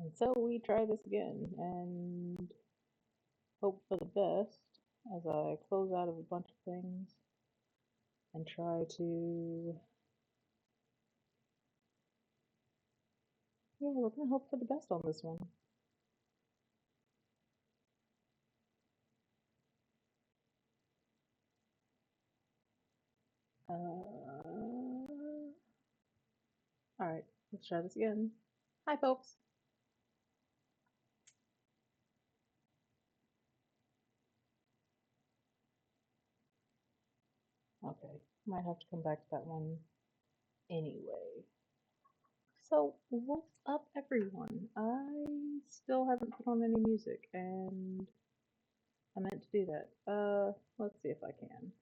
And so we try this again and hope for the best as I close out of a bunch of things and try to, yeah, we're gonna hope for the best on this one. Alright, let's try this again. Hi, folks. Okay, might have to come back to that one anyway. So, what's up, everyone? I still haven't put on any music, and I meant to do that. Let's see if I can.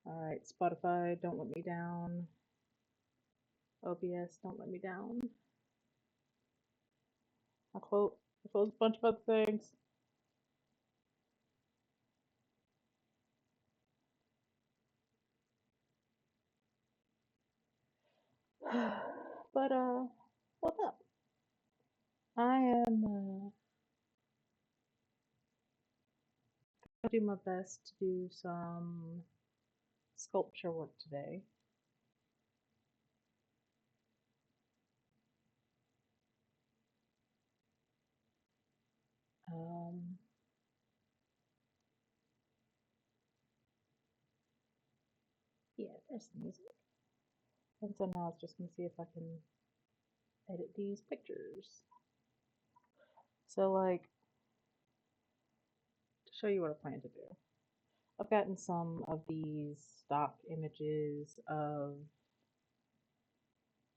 Alright, Spotify, don't let me down. OBS, don't let me down. I closed a bunch of other things. But, what's up? I am, gonna do my best to do some sculpture work today. Um, yeah, there's the music. And so now it's just gonna see if I can edit these pictures. So, like, to show you what I plan to do, I've gotten some of these stock images of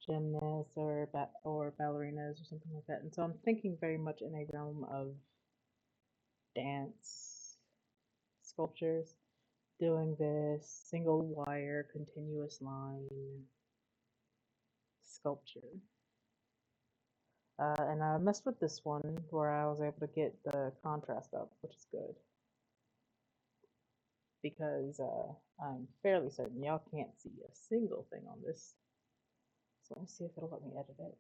gymnasts or ballerinas or something like that, and so I'm thinking very much in a realm of dance sculptures, doing this single wire continuous line sculpture. And I messed with this one where I was able to get the contrast up, which is good. Because I'm fairly certain y'all can't see a single thing on this. So let me see if it'll let me edit it.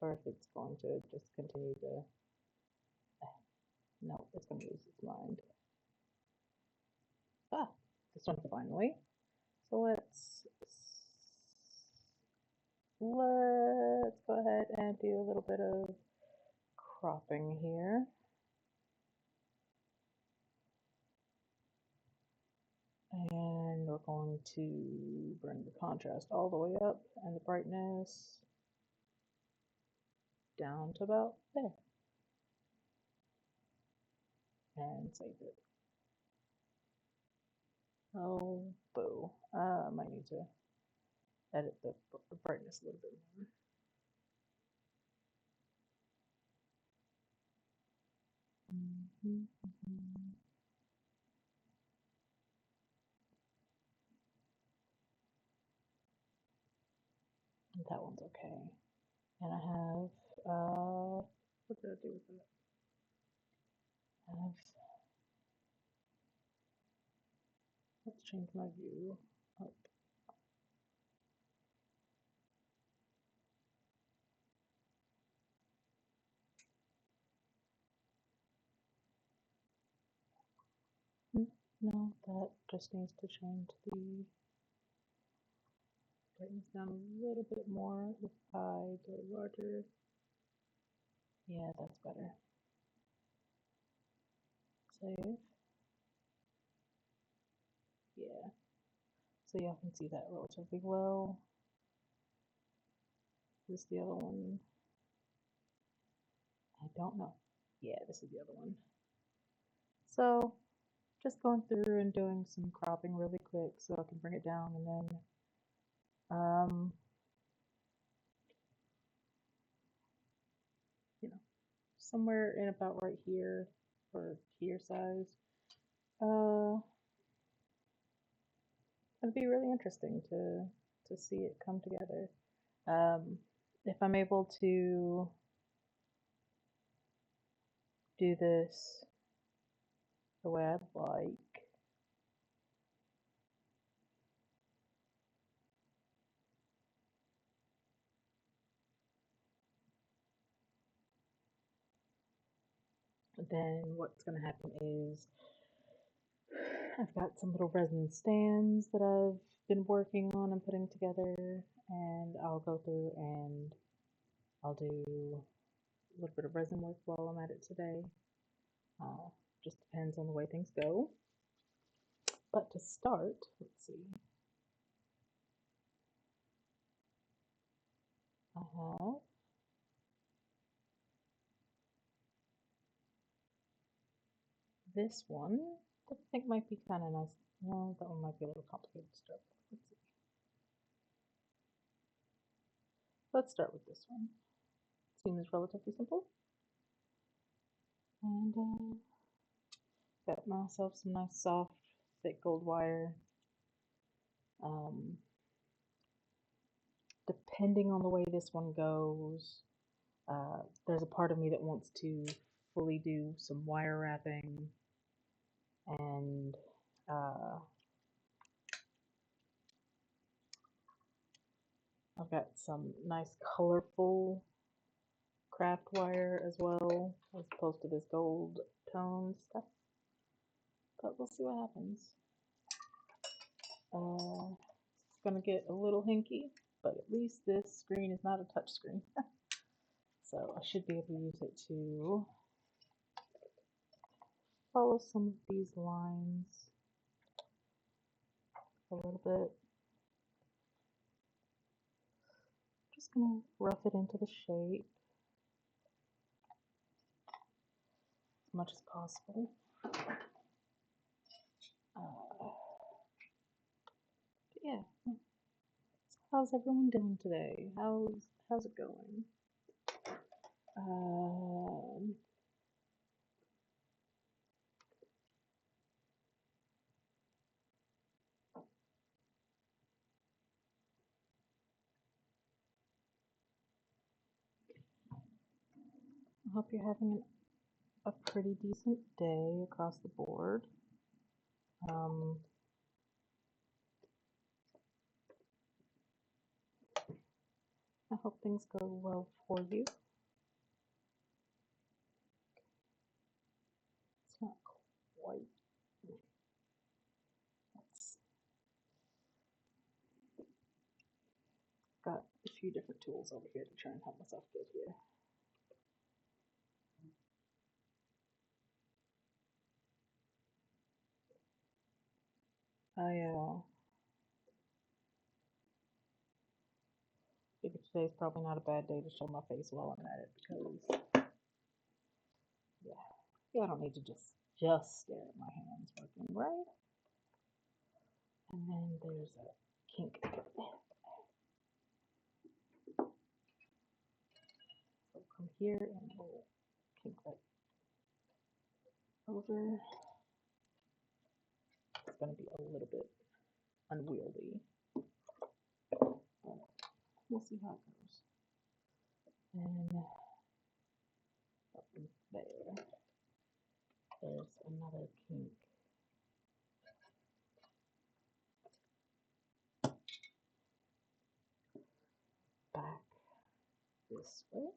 Or if it's going to just continue to... No, it's going to lose its mind. Ah, this one finally. So let's go ahead and do a little bit of cropping here. And we're going to bring the contrast all the way up and the brightness down to about there. And save it. Oh, boo. I might need to edit the brightness a little bit more. That one's okay. And I have, what did I do with that? Let's change my view up. No, that just needs to change the brightness down a little bit more if I go larger. Yeah, that's better. Save. Yeah. So y'all can see that relatively well. This is the other one. I don't know. Yeah, this is the other one. So just going through and doing some cropping really quick so I can bring it down, and then you know, somewhere in about right here or here size. It'd be really interesting to see it come together. If I'm able to do this the way I'd like, then what's going to happen is I've got some little resin stands that I've been working on and putting together, and I'll go through and I'll do a little bit of resin work while I'm at it today. Just depends on the way things go. But to start, let's see. I have this one that I think might be kind of nice. Well, that one might be a little complicated to start with. Let's see. Let's start with this one. Seems relatively simple. And got myself some nice soft, thick gold wire. Depending on the way this one goes, there's a part of me that wants to fully do some wire wrapping, and I've got some nice colorful craft wire as well, as opposed to this gold tone stuff. But we'll see what happens. It's gonna get a little hinky, but at least this screen is not a touch screen. So I should be able to use it to follow some of these lines a little bit. Just gonna rough it into the shape as much as possible. Yeah. So how's everyone doing today? How's it going? I hope you're having a pretty decent day across the board. I hope things go well for you. It's not quite. Got a few different tools over here to try and help myself get here. I figure today's probably not a bad day to show my face while I'm at it, because yeah, I don't need to just stare at my hands working, right? And then there's a kink. So come here and we'll kink that over. It's going to be a little bit unwieldy. We'll see how it goes. And there's another kink. Back this way.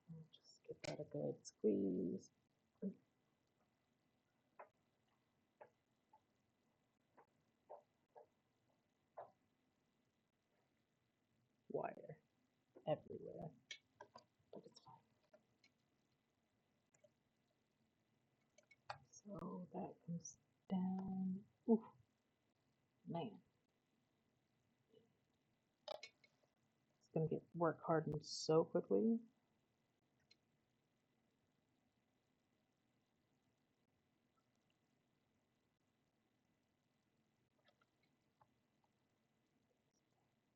And just give that a good squeeze. Wire everywhere, but it's fine. So that comes down. Ooh, man. It's going to get work hardened so quickly.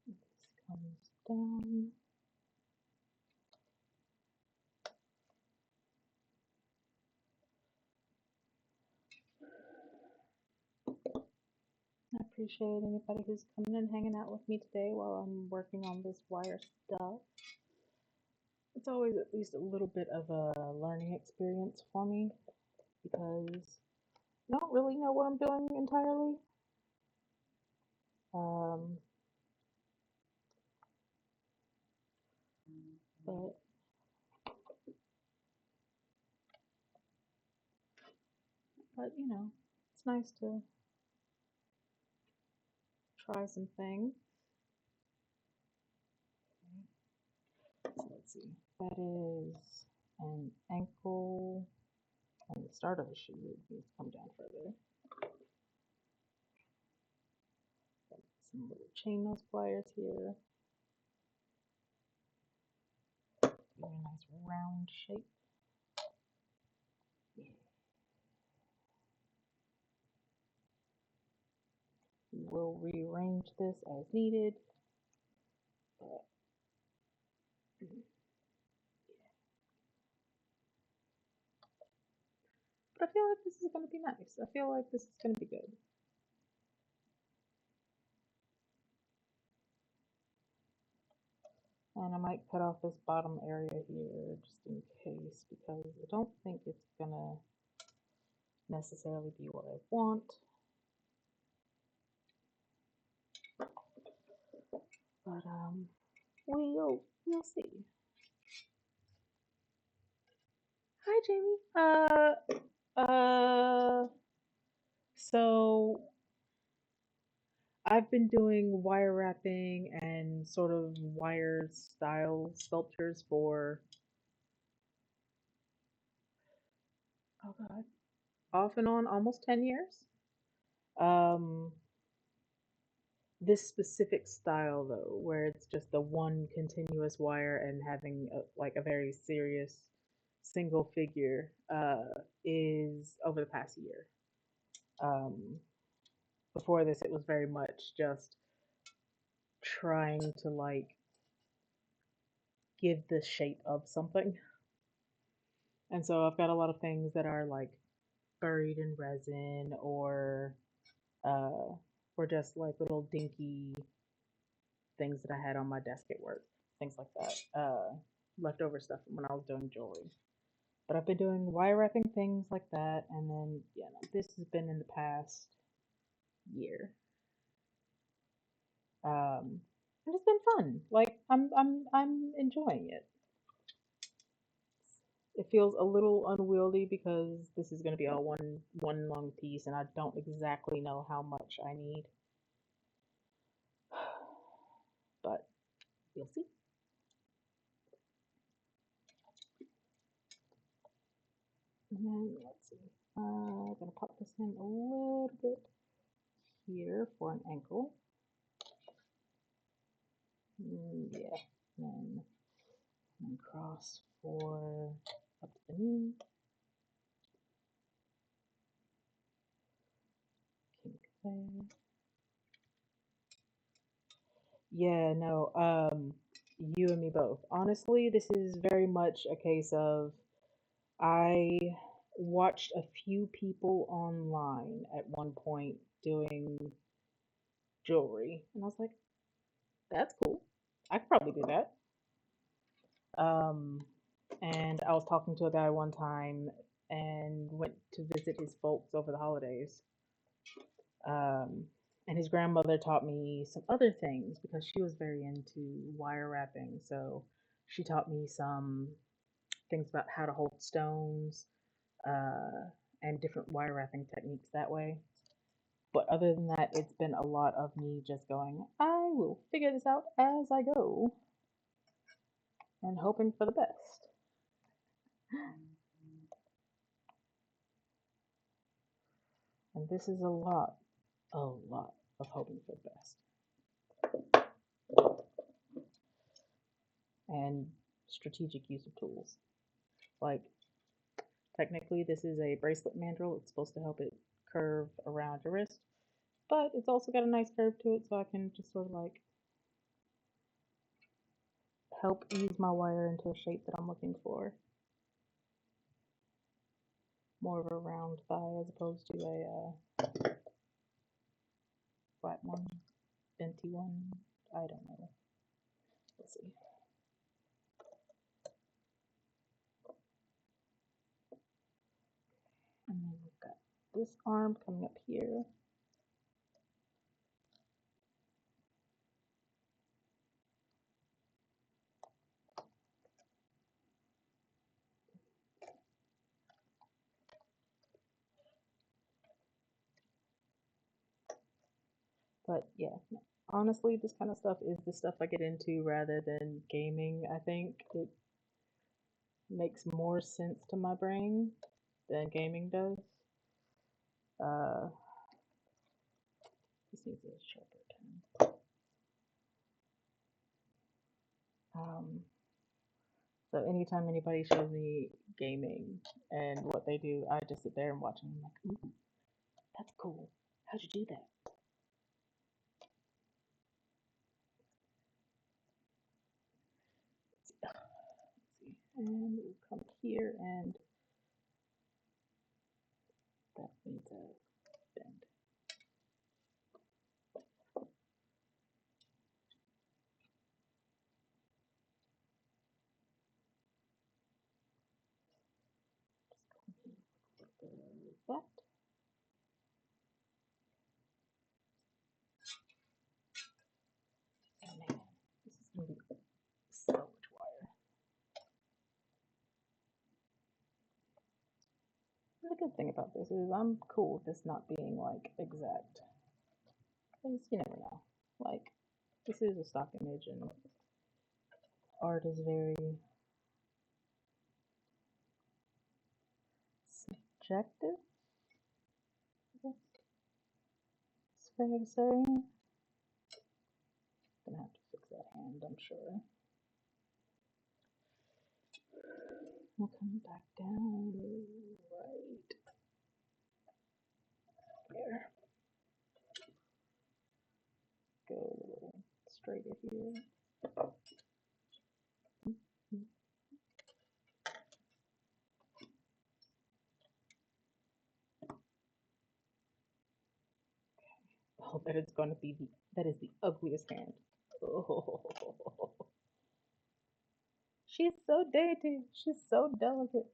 This comes down. I appreciate anybody who's coming and hanging out with me today while I'm working on this wire stuff. It's always at least a little bit of a learning experience for me, because I don't really know what I'm doing entirely. But but you know, it's nice to try some things. So let's see. That is an ankle and the start of a shoe. Let's come down further. Some little chain nose pliers here. Very nice round shape. We'll rearrange this as needed. But I feel like this is going to be nice. I feel like this is going to be good. And I might cut off this bottom area here just in case, because I don't think it's going to necessarily be what I want. But we'll see. Hi, Jamie. So I've been doing wire wrapping and sort of wire style sculptures for, oh God, off and on almost 10 years. This specific style though, where it's just the one continuous wire and having like a very serious single figure, is over the past year. Before this, it was very much just trying to like give the shape of something. And so I've got a lot of things that are like buried in resin uh, or just like little dinky things that I had on my desk at work, things like that. Leftover stuff from when I was doing jewelry. But I've been doing wire wrapping things like that, and then yeah, no, this has been in the past year. And it's been fun. Like I'm enjoying it. It feels a little unwieldy because this is going to be all one long piece, and I don't exactly know how much I need. But you'll see. And then let's see. I'm gonna pop this in a little bit here for an ankle. Yeah, and then cross for up the knee. Kink there. Yeah, no, you and me both. Honestly, this is very much a case of I watched a few people online at one point doing jewelry, and I was like, that's cool. I could probably do that. Um, and I was talking to a guy one time and went to visit his folks over the holidays. Um, and his grandmother taught me some other things because she was very into wire wrapping. So she taught me some things about how to hold stones, and different wire wrapping techniques that way. But other than that, it's been a lot of me just going, I will figure this out as I go and hoping for the best. And this is a lot of hoping for the best and strategic use of tools. Like, technically, this is a bracelet mandrel. It's supposed to help it curve around your wrist, but it's also got a nice curve to it, so I can just sort of like help ease my wire into a shape that I'm looking for. More of a round thigh as opposed to a flat one, benty one. I don't know. Let's see. And then we've got this arm coming up here. But yeah, honestly, this kind of stuff is the stuff I get into rather than gaming. I think it makes more sense to my brain than gaming does. Uh, this needs a sharper pen. So anytime anybody shows me gaming and what they do, I just sit there and watch them. I'm like, ooh, that's cool. How'd you do that? Let's see. And we'll come here, and that needs a bend. That. Oh man, this is gonna be so much wire. The good thing about this is I'm cool with this not being like exact, because you never know. Like, this is a stock image, and art is very subjective. It's fair to say. Gonna have to fix that hand, I'm sure. We'll come back down right there. Go a little straighter here. Oh, that is the ugliest hand. Oh, she's so dainty. She's so delicate.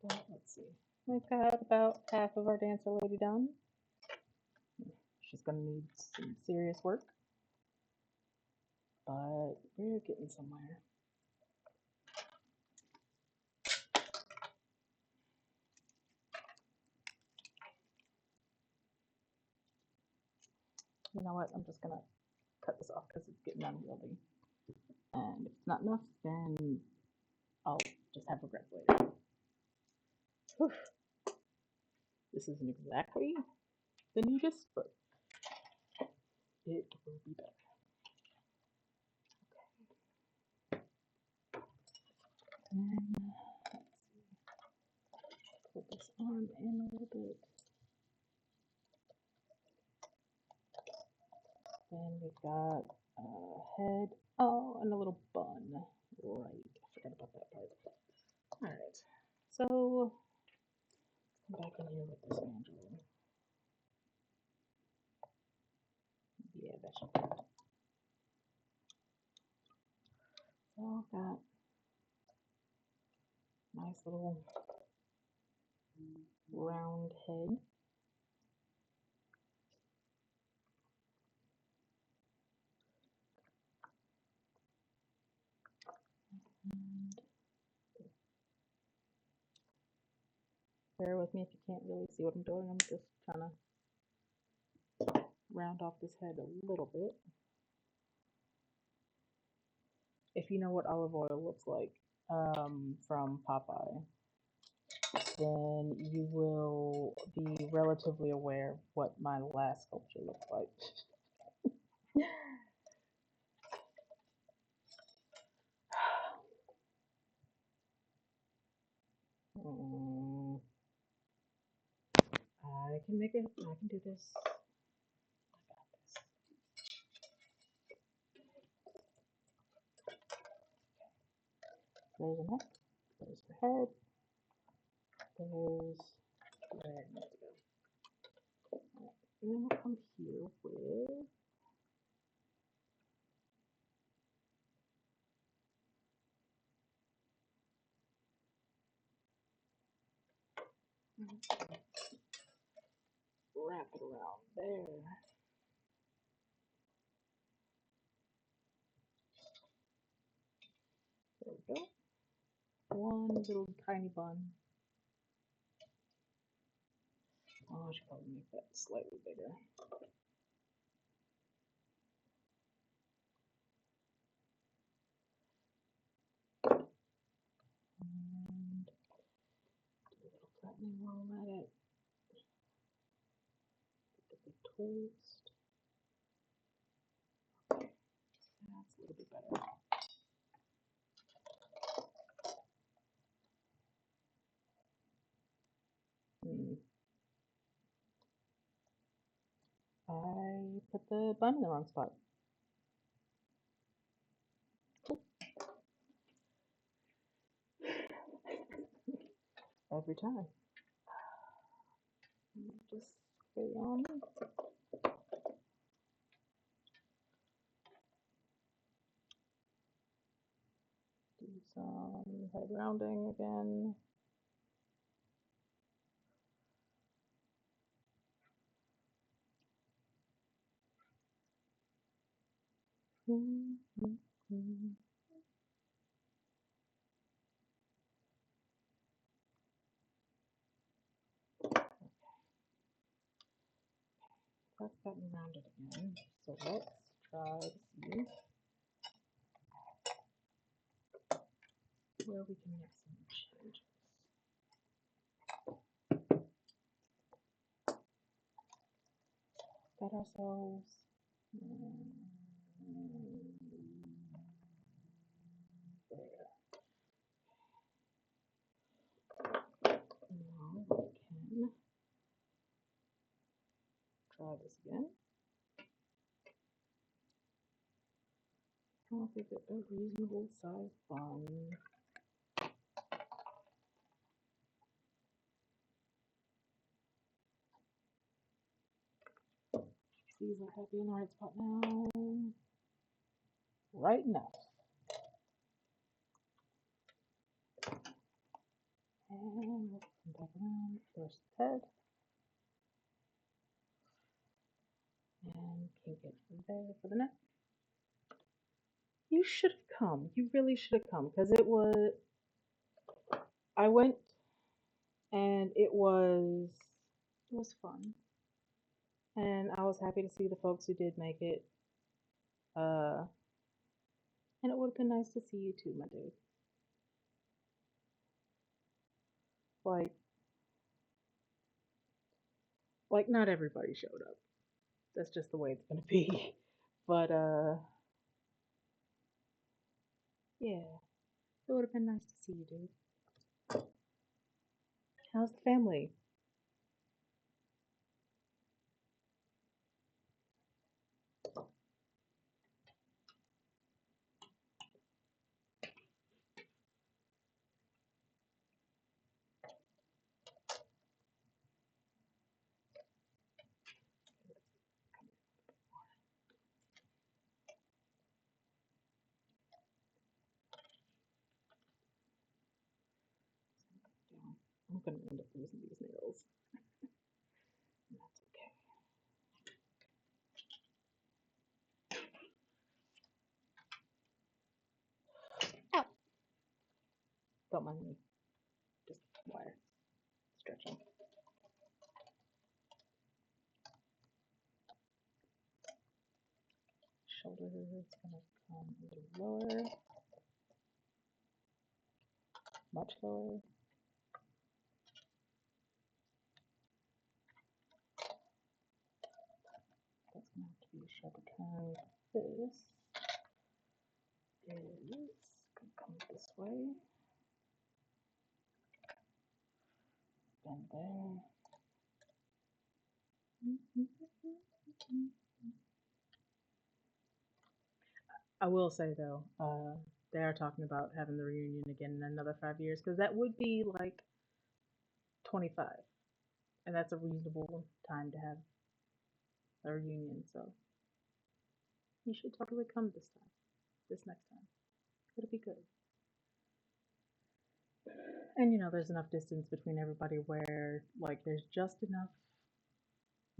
But let's see. We've got about half of our dancer lady done. She's gonna need some serious work, but we're getting somewhere. You know what? I'm just gonna cut this off because it's getting unwieldy. And if it's not enough, then I'll just have regrets later. Whew. This isn't exactly the neatest, but it will be better. And pull this arm in a little bit. Then we've got a head. Oh, and a little bun. Right. I forgot about that part. Alright. So, come back in here with this mandrel. Yeah, that should be good. So, I've got nice little round head. Bear with me if you can't really see what I'm doing. I'm just trying to round off this head a little bit. If you know what olive oil looks like from Popeye, then you will be relatively aware of what my last sculpture looked like. I can make it. I can do this. I got this. There's a neck. There's the head. There's where it needs to go. Right. And then we'll come here with wrap it around there. There we go. One little tiny bun. Oh, I should probably make that slightly bigger. And do a little flattening while I'm at it. Get the toast. Okay, that's a little bit better. I put the bun in the wrong spot. Every time. Just carry on. Do some head rounding again. That's gotten rounded again. So let's try to see where we can make some changes. Got ourselves there. Now we can try this again. I'll give it a reasonable size bun. These are happy in the right spot now. Right now. And we'll come back around first head. And kink it there for the neck. You should have come. You really should have come because it was. I went and it was fun, and I was happy to see the folks who did make it. And it would have been nice to see you too, my dude. Like, not everybody showed up. That's just the way it's gonna be. But yeah, it would have been nice to see you, dude. How's the family? I'm gonna end up losing these nails. That's okay. Ow! Don't mind me. Just wire stretching. Shoulder is gonna come a little lower, much lower. That's gonna have to be a sharper turn. This is gonna come this way. Bend there. I will say though, they are talking about having the reunion again in another 5 years because that would be like 25, and that's a reasonable time to have a reunion. So you should totally come this next time. It'll be good. And there's enough distance between everybody where like there's just enough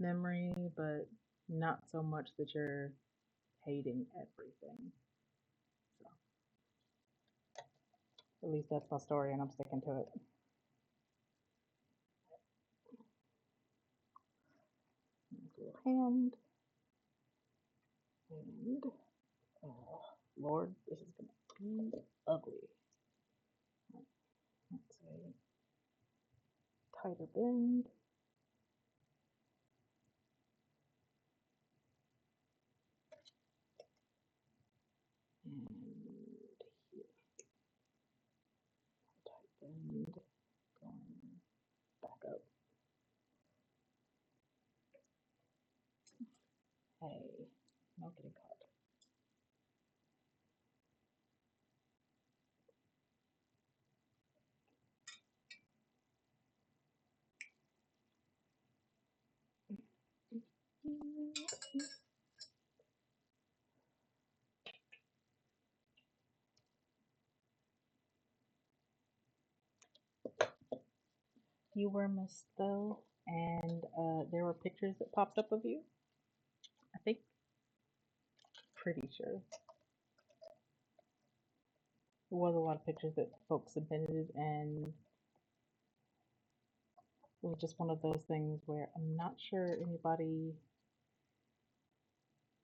memory, but not so much that you're hating everything. So at least that's my story, and I'm sticking to it. Little hand, and oh Lord, this is gonna be ugly. Let's say tighter bend. And here, tight bend, going back up. Hey, no getting caught. You were missed though, and there were pictures that popped up of you. I think, pretty sure. There was a lot of pictures that folks submitted, and it was just one of those things where I'm not sure anybody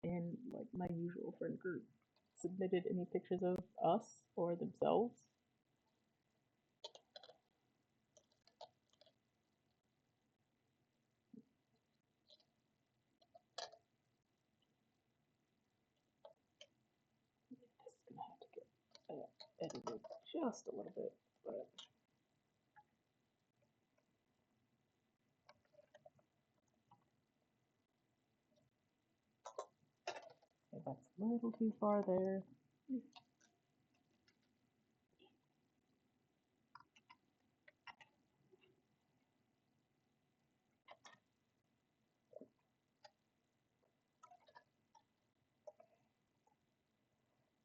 in like my usual friend group submitted any pictures of us or themselves. This is gonna have to get edited just a little bit, but okay, that's a little too far there.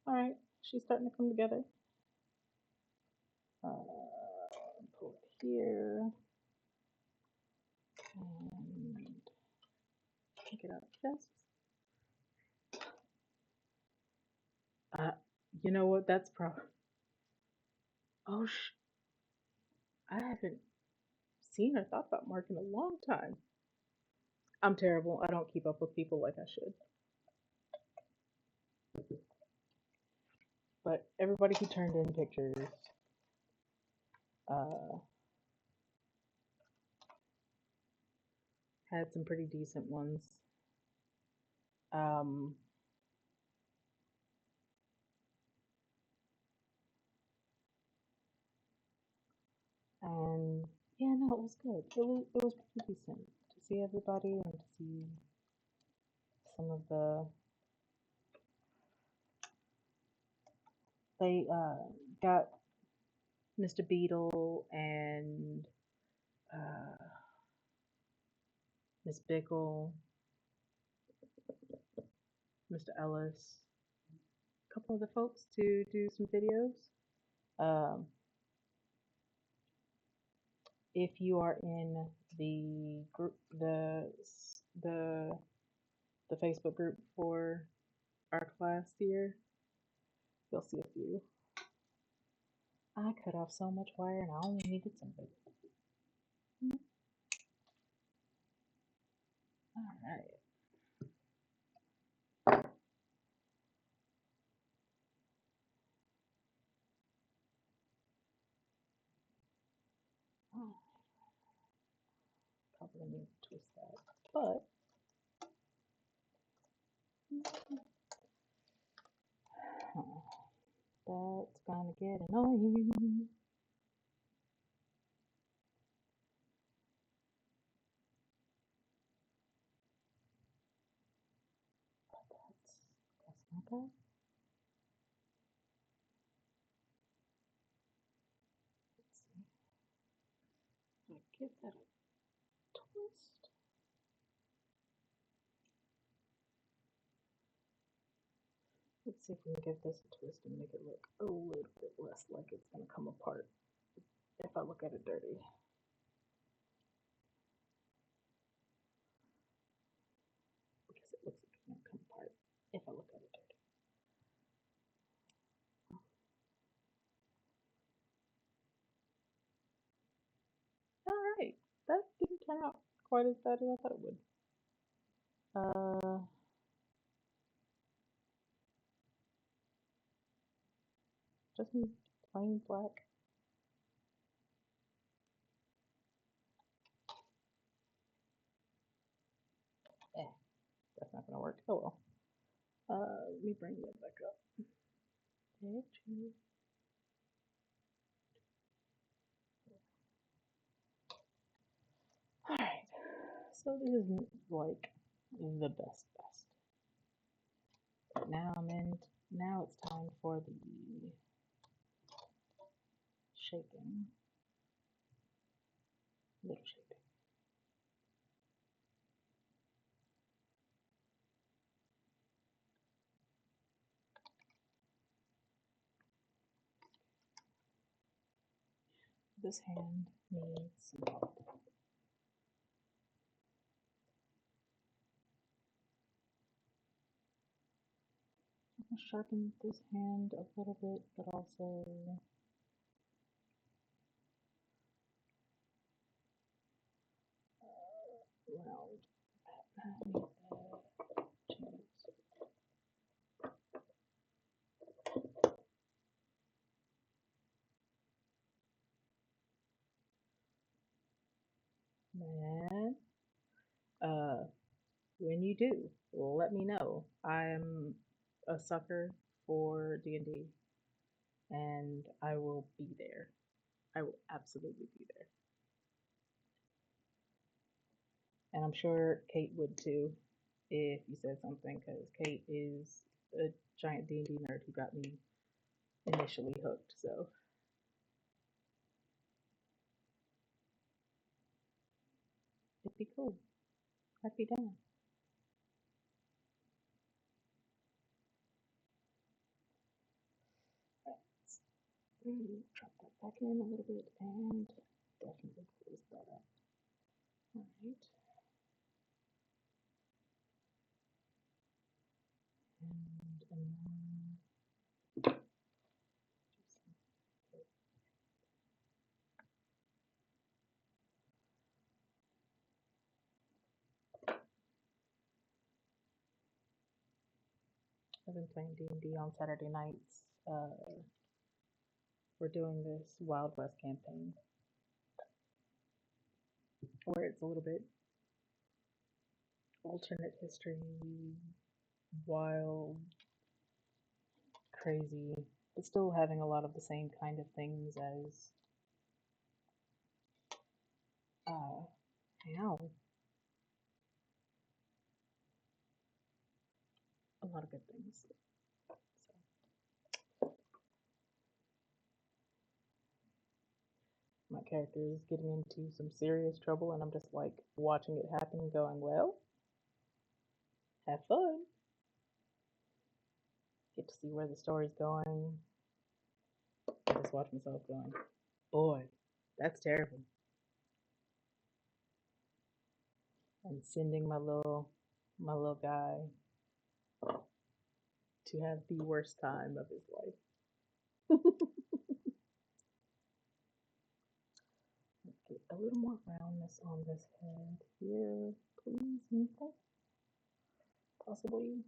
All right, she's starting to come together. Pull it here and take it out just. You know what? That's probably. Oh, I haven't seen or thought about Mark in a long time. I'm terrible. I don't keep up with people like I should. But everybody who turned in pictures, uh, had some pretty decent ones. Um, and yeah, no, it was good. It was pretty decent to see everybody and to see some of the. They got Mr. Beetle and Miss Bickle, Mr. Ellis, a couple of the folks to do some videos. Um, if you are in the group, the the Facebook group for our class here, you'll see a few. I cut off so much wire and I only needed some of it. All right. Oh, probably need to twist that, but that's gonna get annoying. That's not bad. Let's see. I give that a twist. Let's see if we can give this a twist and make it look a little bit less like it's gonna come apart if I look at it dirty. turn out quite as bad as I thought it would. Uh, just plain black. Eh, that's not gonna work. Oh well. Let me bring that back up. Picture. Alright, so this isn't like the best. But now it's time for the shaping. Little shaping. This hand needs some help. I'm gonna sharpen this hand a little bit, but also round. Man, when you do, let me know. I'm a sucker for D&D, and I will be there. I will absolutely be there. And I'm sure Kate would too, if you said something, because Kate is a giant D&D nerd who got me initially hooked. So it'd be cool. I'd be down. Drop that back in a little bit and definitely close that up. Alright. And I've been playing D&D on Saturday nights. We're doing this Wild West campaign where it's a little bit alternate history, wild, crazy, but still having a lot of the same kind of things as ow, a lot of good things. So my character is getting into some serious trouble, and I'm just like watching it happen and going, well, have fun. Get to see where the story's going. I just watch myself going, boy, that's terrible. And sending my little guy to have the worst time of his life. Let's get a little more roundness on this head here, please, Nika. Possibly.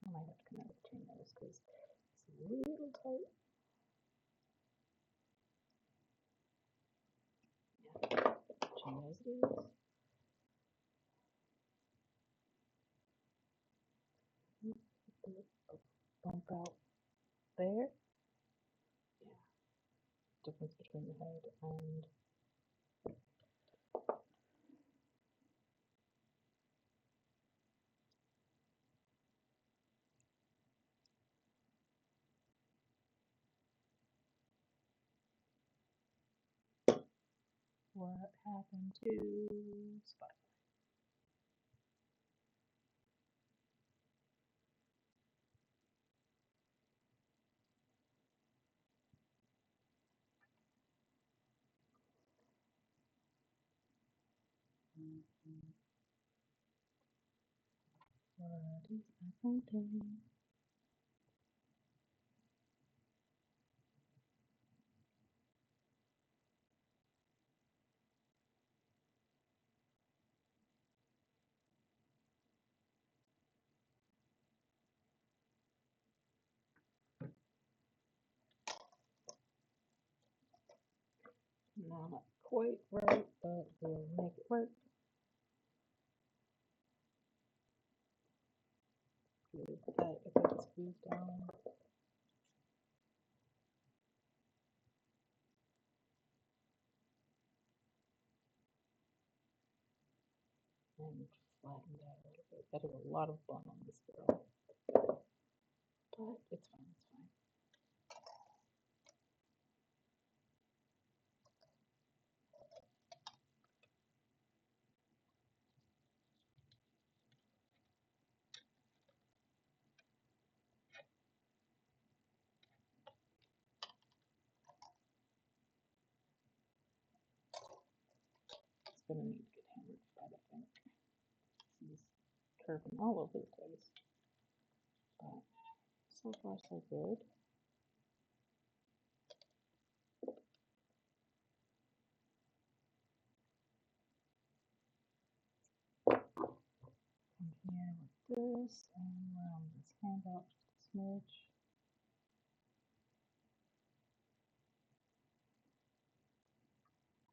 I might have to come out between those because it's a little tight. Yeah, between those dudes. Bump out there. Yeah, difference between the head and what happened to Spotify. What is happening? Not quite right, but we'll make it work. Good. That if I can squeeze down and flatten that a little bit. That is a lot of fun on this girl, but it's fine. It's fine. It's gonna need to get hammered flat, I think. He's curving all over the place, but so far so good. Come here with this and round this hand out just a smidge.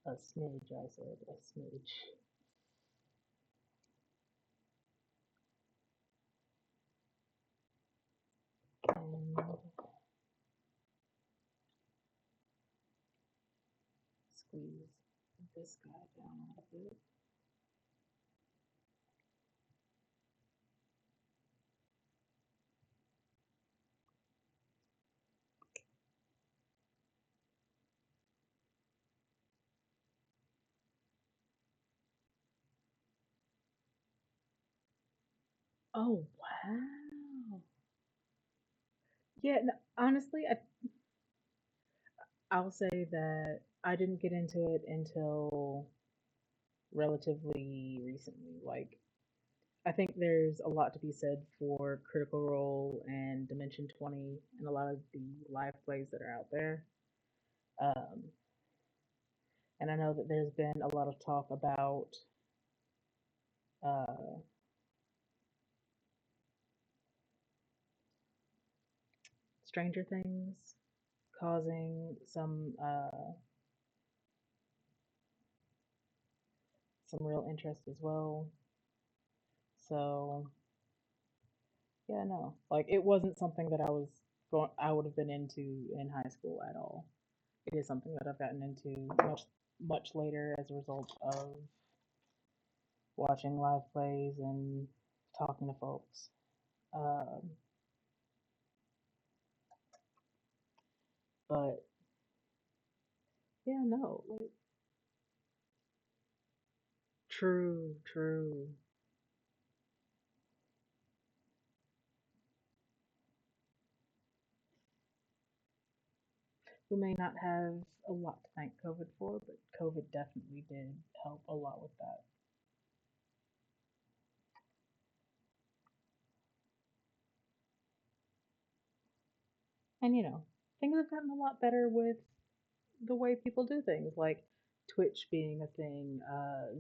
A smidge, I said, a smidge. And squeeze this guy down a little bit. Oh, wow. Yeah, no, honestly, I'll say that I didn't get into it until relatively recently. Like, I think there's a lot to be said for Critical Role and Dimension 20 and a lot of the live plays that are out there. Um, and I know that there's been a lot of talk about uh, Stranger Things causing some real interest as well. So yeah, no, like it wasn't something that I would have been into in high school at all. It is something that I've gotten into much later as a result of watching live plays and talking to folks. Um, but yeah, no, like, true, true. We may not have a lot to thank COVID for, but COVID definitely did help a lot with that. And things have gotten a lot better with the way people do things, like Twitch being a thing,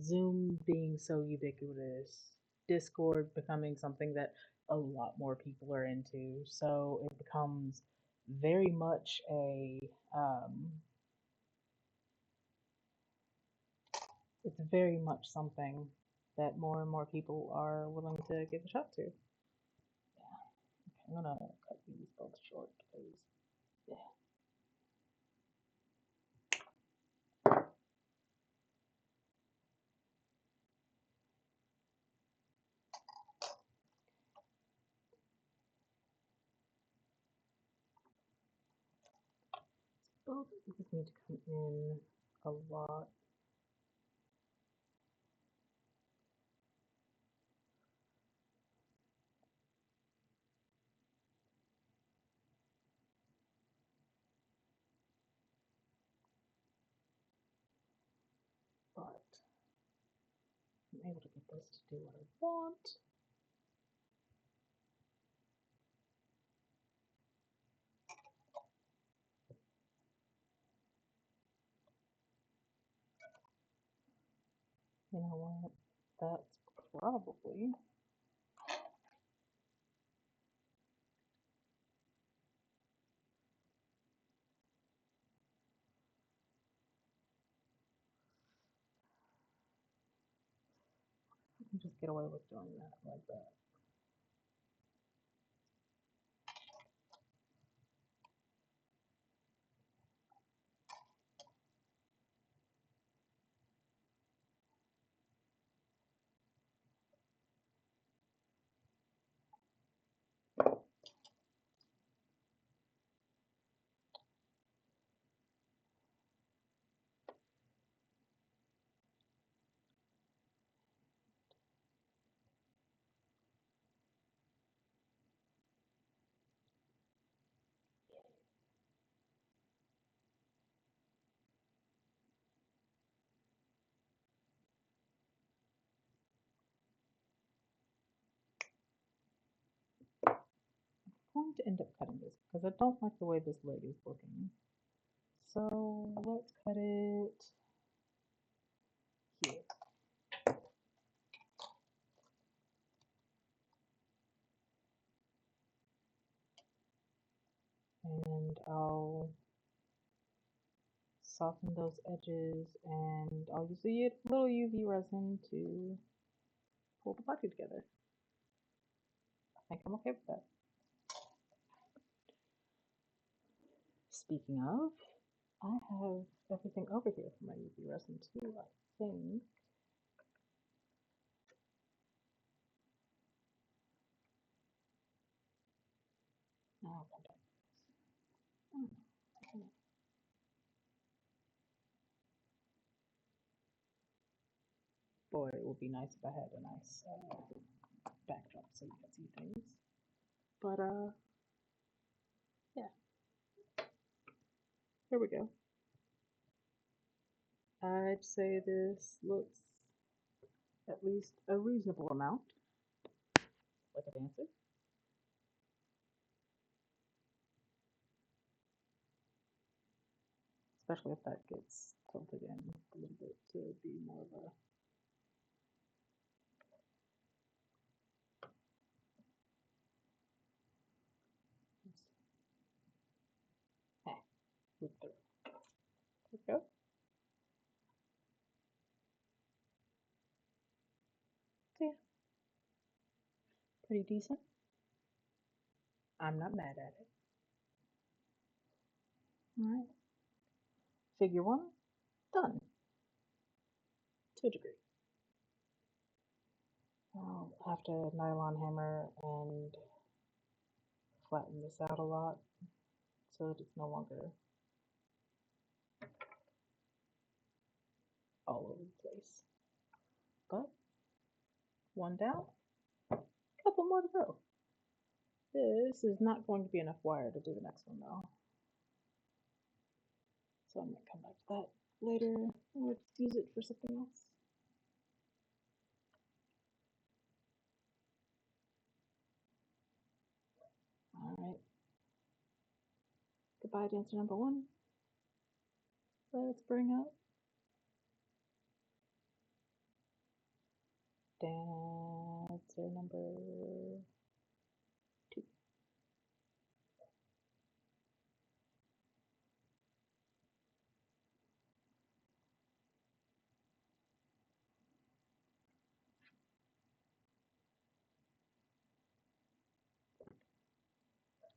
Zoom being so ubiquitous, Discord becoming something that a lot more people are into. So it becomes very much it's very much something that more and more people are willing to give a shot to. Yeah, okay, I'm gonna cut these both short because yeah. Both of these need to come in a lot. But I'm able to get this to do what I want. You know what? That's probably get away with doing that like that. I'm going to end up cutting this because I don't like the way this lid is looking. So let's cut it here. And I'll soften those edges, and I'll use a little UV resin to pull the body together. I think I'm okay with that. Speaking of, I have everything over here for my UV resin too, I think. Oh, boy, it would be nice if I had a nice backdrop so you can see things. But yeah, here we go. I'd say this looks at least a reasonable amount like a dancer. Especially if that gets tilted in a little bit to be more of a loop through. There we go. So yeah, pretty decent. I'm not mad at it. Alright. Figure one, done. To a degree. I'll have to nylon hammer and flatten this out a lot so that it's no longer all over the place. But one down, couple more to go. This is not going to be enough wire to do the next one though. So I'm gonna come back to that later. Let's use it for something else. Alright. Goodbye, dancer number one. Let's bring up dancer number two.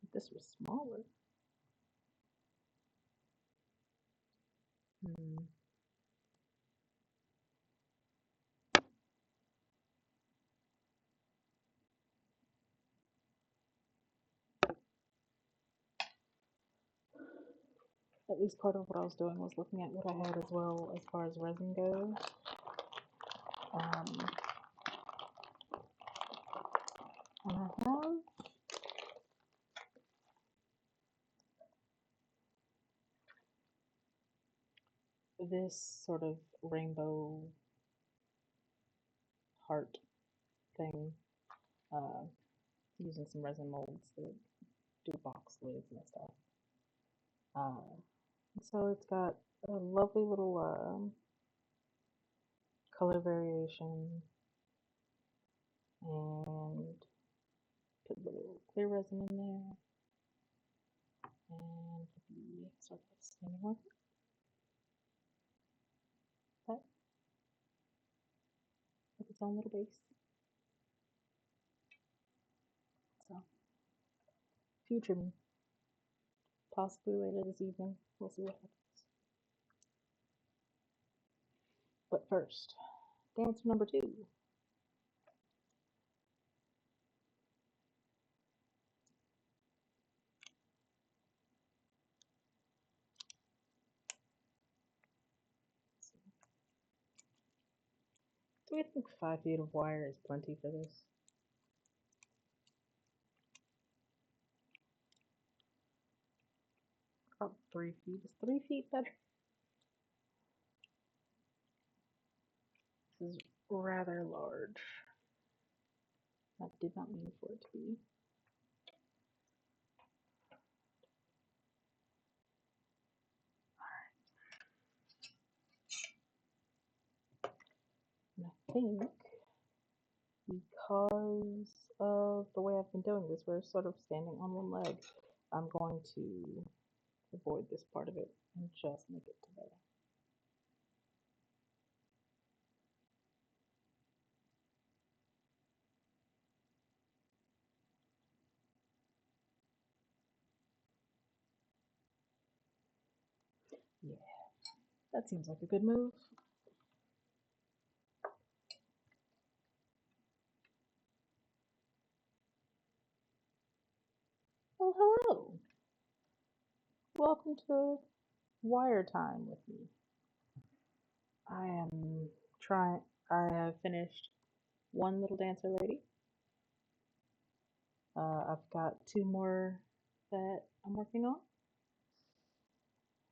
If this was smaller. At least part of what I was doing was looking at what I had as well as far as resin goes. And I have this sort of rainbow heart thing, using some resin molds that do box lids and stuff. So it's got a lovely little color variation, and put a little clear resin in there, and the sort of standing with that with its own little base. future me. Possibly later this evening. We'll see what happens. But first, dancer number 2. Do we think 5 feet of wire is plenty for this? About 3 feet. Is 3 feet better? This is rather large. That did not mean for it to be. And I think because of the way I've been doing this, we're sort of standing on one leg, I'm going to avoid this part of it and just make it to there. Yeah, that seems like a good move. Oh, hello. Welcome to wire time with me. I am trying, I have finished one little dancer lady. I've got 2 more that I'm working on.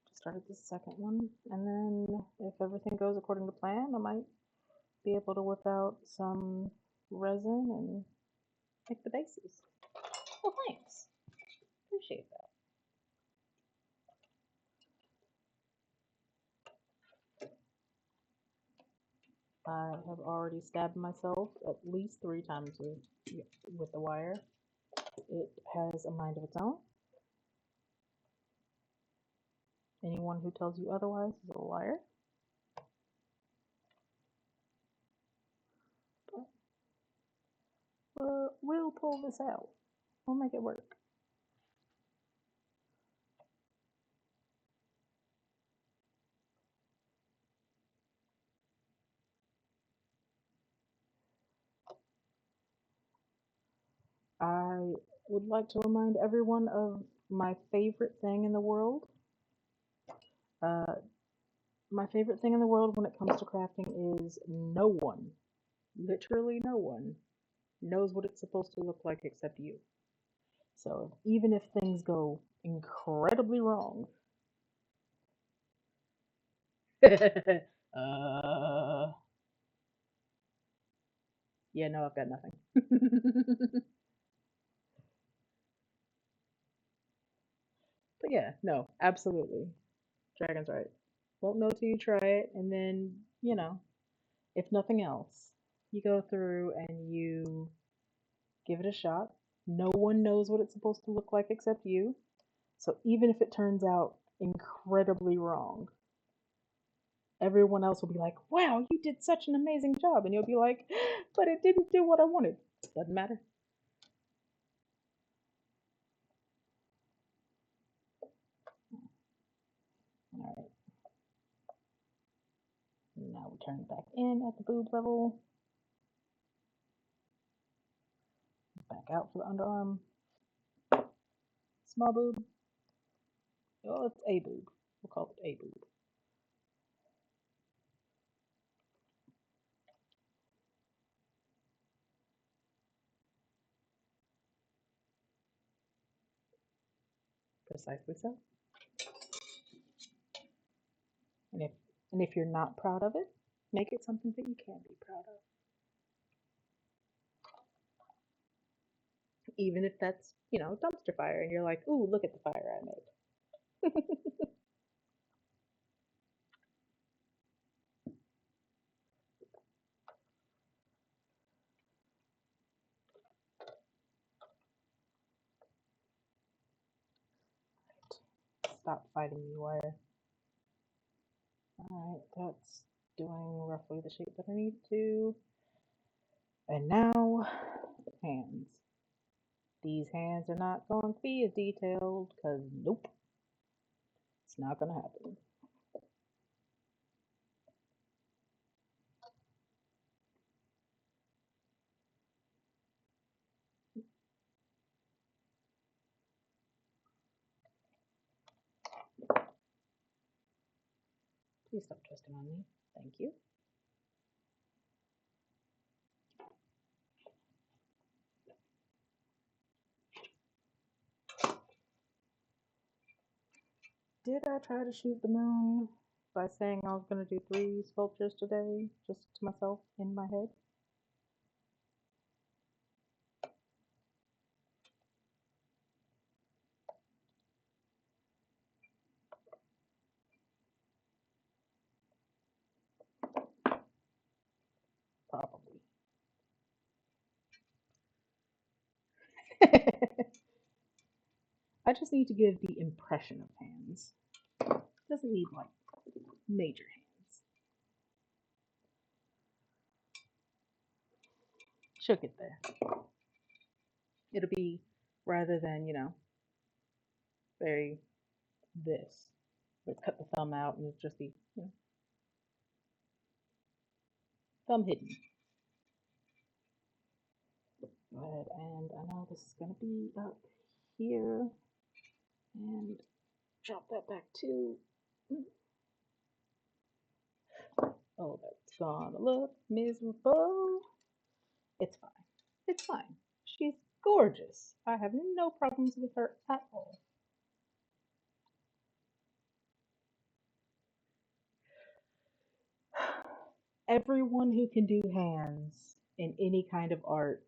Just started the second one, and then if everything goes according to plan, I might be able to whip out some resin and make the bases. Well, thanks. Appreciate that. I have already stabbed myself at least 3 times with the wire. It has a mind of its own. Anyone who tells you otherwise is a liar. But we'll pull this out. We'll make it work. I would like to remind everyone of my favorite thing in the world. Uh, my favorite thing in the world when it comes to crafting is no one, literally no one, knows what it's supposed to look like except you. So even if things go incredibly wrong, yeah, no, I've got nothing. But yeah, no, absolutely. Dragon's right. Won't know till you try it, and then, if nothing else, you go through and you give it a shot. No one knows what it's supposed to look like except you. So even if it turns out incredibly wrong, everyone else will be like, wow, you did such an amazing job. And you'll be like, but it didn't do what I wanted. Doesn't matter. All right. Now we turn it back in at the boob level. Back out for the underarm. Small boob. Oh, it's a boob. We'll call it a boob. Precisely so. And if you're not proud of it, make it something that you can be proud of. Even if that's, dumpster fire and you're like, ooh, look at the fire I made. Stop fighting me, wire. Alright, that's doing roughly the shape that I need to. And now, hands. These hands are not going to be as detailed, because nope, it's not going to happen. Please stop twisting on me. Thank you. Did I try to shoot the moon by saying I was going to do 3 sculptures today, just to myself in my head? Probably. I just need to give the impression of hands. Doesn't need like major hands. She'll get there. It'll be rather than, very this. Let's cut the thumb out and it'll just be, thumb hidden. Go ahead, and I know this is gonna be up here, and drop that back too. Oh, that's gonna look miserable. It's fine. It's fine. She's gorgeous. I have no problems with her at all. Everyone who can do hands in any kind of art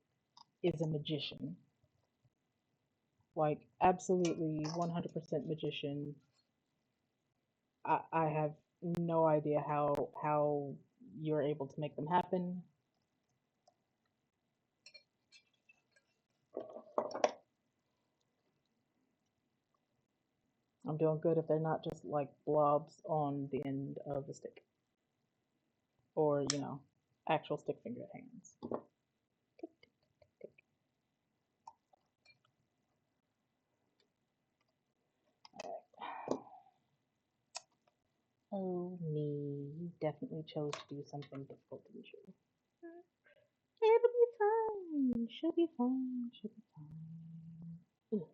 is a magician. Like, absolutely 100% magician. I have no idea how you're able to make them happen. I'm doing good if they're not just like blobs on the end of the stick. Or, actual stick finger hands. Oh, me. You definitely chose to do something difficult to be sure. It'll be fine. She'll be fine. She'll be fine. Ooh,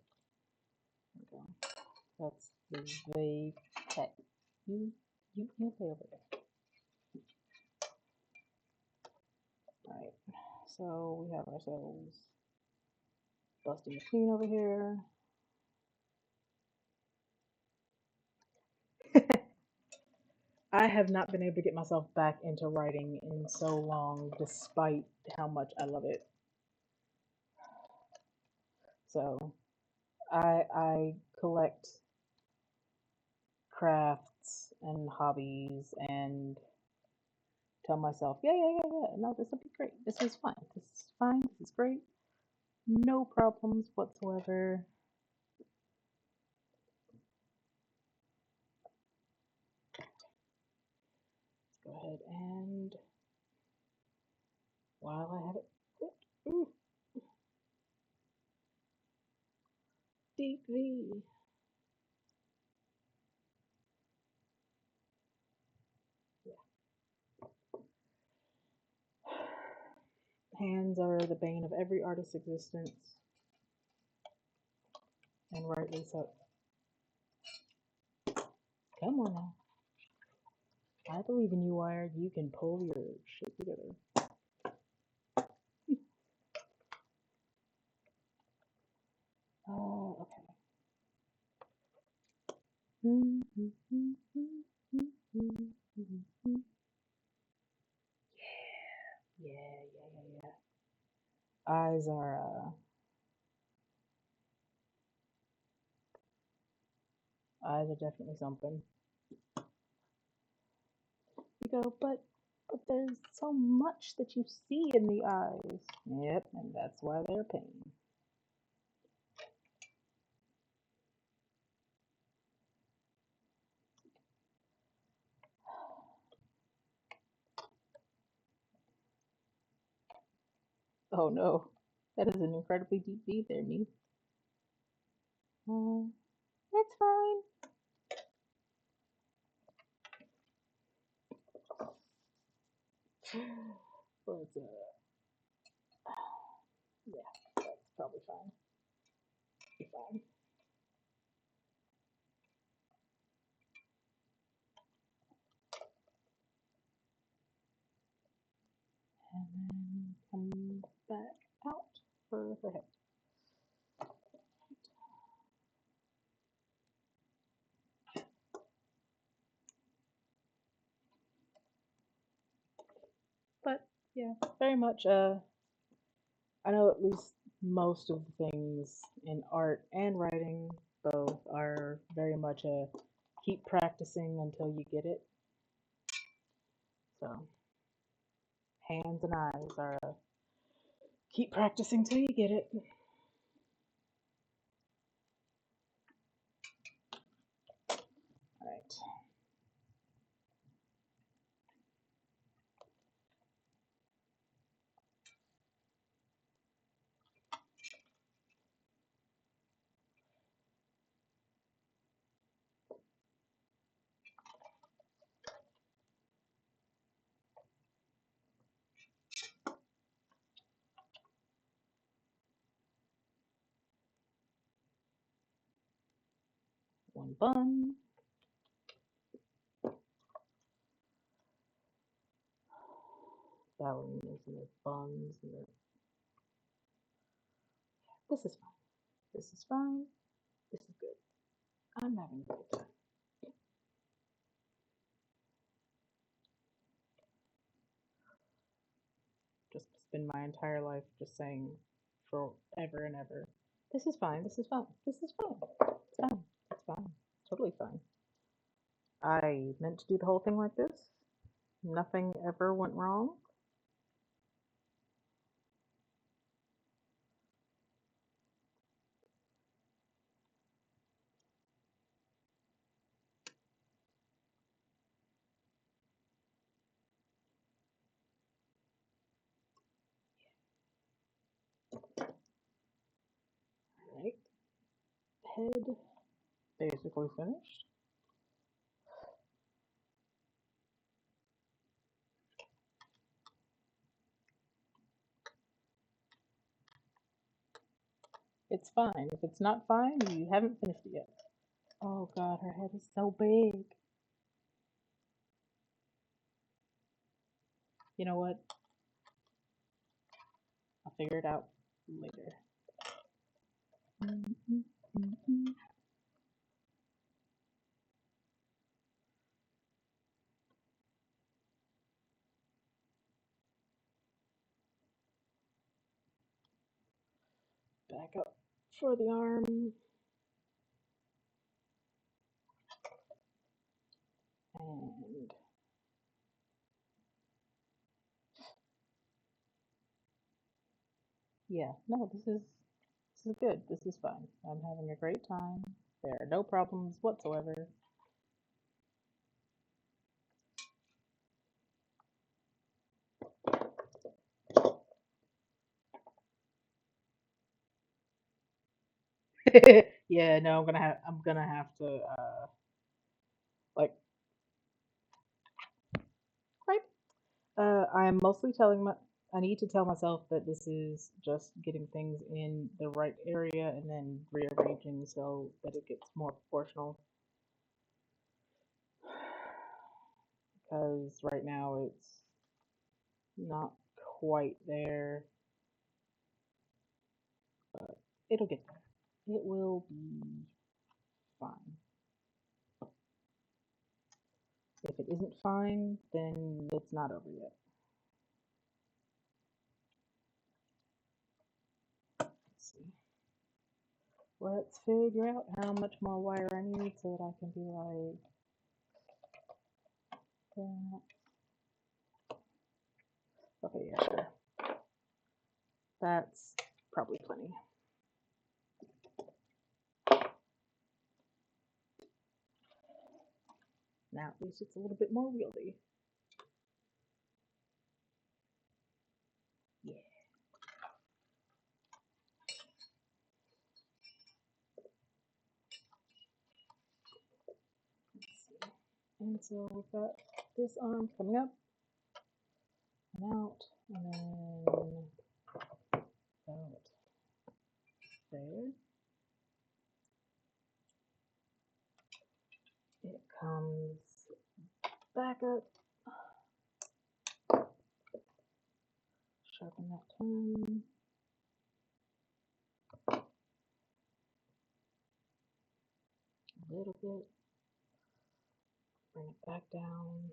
there we go. That's the vague pet. You stay over there. Alright. So we have ourselves Dusty McQueen over here. I have not been able to get myself back into writing in so long, despite how much I love it. So I collect crafts and hobbies and tell myself, yeah. No, this will be great. This is fine. This is fine. This is great. No problems whatsoever. Let's go ahead and while I have it, ooh, deep V. Hands are the bane of every artist's existence, and rightly so. Come on now. I believe in you, Wire. You can pull your shit together. Okay. Yeah. Eyes are definitely something. You go, but there's so much that you see in the eyes. Yep, and that's why they're pain. Oh no. That is an incredibly deep V there, me. That's fine. Let's, yeah, that's probably fine. Be fine. And then come back out for the head. But yeah, very much. I know at least most of the things in art and writing both are very much a keep practicing until you get it. So hands and eyes are a keep practicing till you get it. All right. One bun. Ballerinas and their buns and their. This is fine. This is fine. This is good. I'm having a good time. Just spend my entire life just saying forever and ever, this is fine. This is fine. This is fine. It's fine. It's fine. Totally fine. I meant to do the whole thing like this. Nothing ever went wrong. Right. Head basically finished. It's fine. If it's not fine, you haven't finished it yet. Oh god, her head is so big. You know what? I'll figure it out later. Back up for the arm. And yeah, no, this is good. This is fun. I'm having a great time. There are no problems whatsoever. Yeah, no, I'm gonna have to like right. I'm mostly telling my I need to tell myself that this is just getting things in the right area and then rearranging so that it gets more proportional. Because right now it's not quite there, but it'll get there. It will be fine. If it isn't fine, then it's not over yet. Let's see. Let's figure out how much more wire I need so that I can be like that. Okay, yeah, sure. That's probably plenty. Now at least it's a little bit more wieldy. Yeah. And so we've got this arm coming up and out, and then out there. It comes back up, sharpen that turn. A little bit, bring it back down.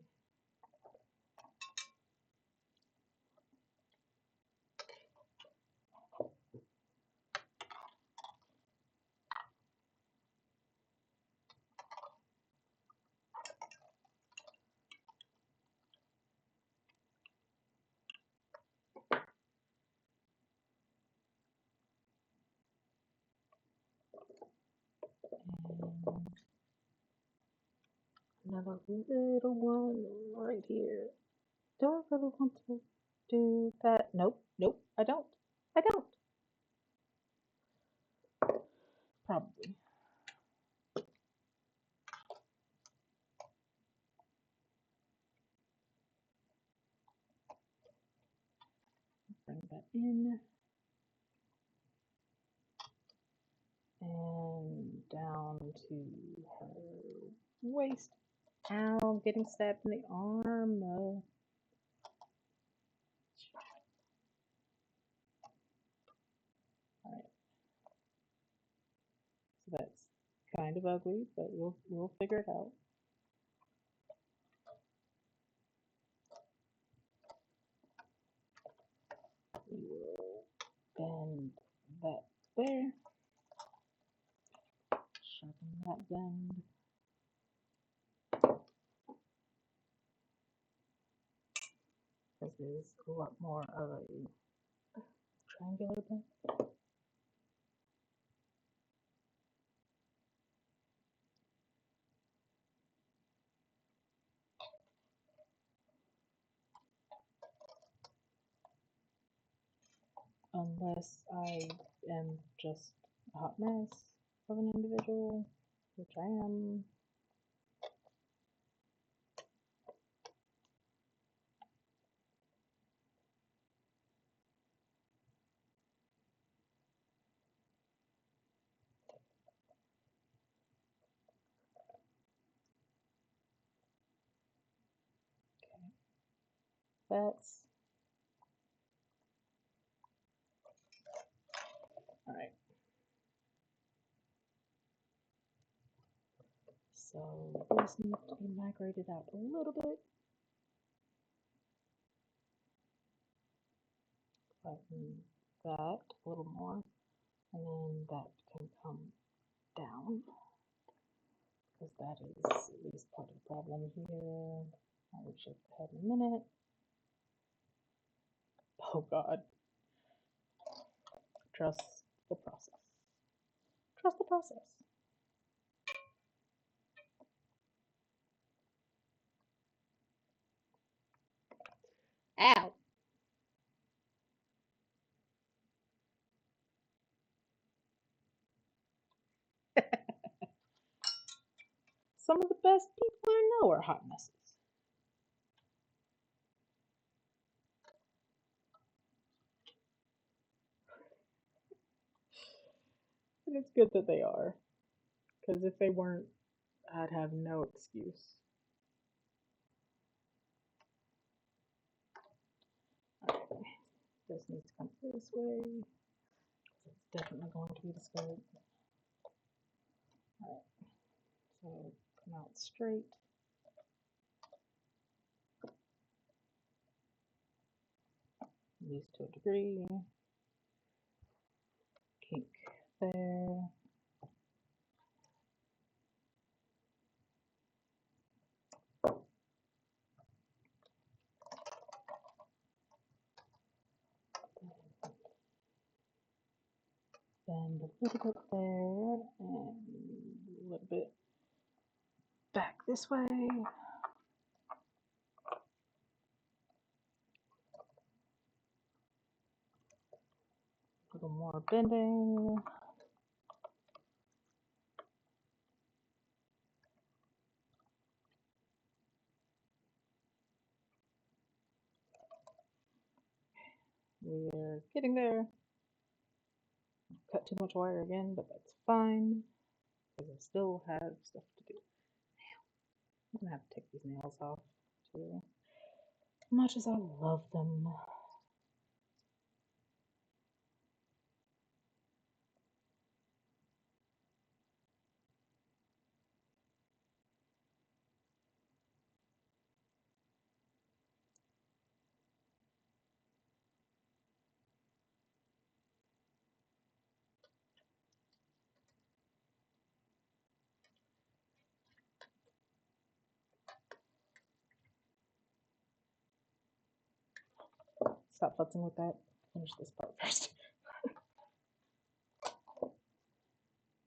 And another little one right here. Do I really want to do that? Nope, nope, I don't. I don't. Probably. Bring that in. And down to her waist. Ow, getting stabbed in the arm. Alright. So that's kind of ugly, but we'll figure it out. We will bend that there. Sharpen that bend. This is a lot more of a triangular bend. Unless I am just a hot mess of an individual, which I am. That's all right. So this needs to be migrated out a little bit. Flatten that a little more, and then that can come down, because that is at least part of the problem here. I will shift ahead in a minute. Oh God. Trust the process. Trust the process. Ow. Some of the best people I know are hot messes. And it's good that they are, because if they weren't, I'd have no excuse. Alright, this needs to come this way. It's definitely going to be the skirt. Alright, so come out straight. At least to a degree. Kink there. Bend a little bit there, and a little bit back this way. A little more bending. We're getting there. Cut too much wire again, but that's fine because I still have stuff to do. I'm gonna have to take these nails off too. Much as I love them. Stop futzing with that. Finish this part first.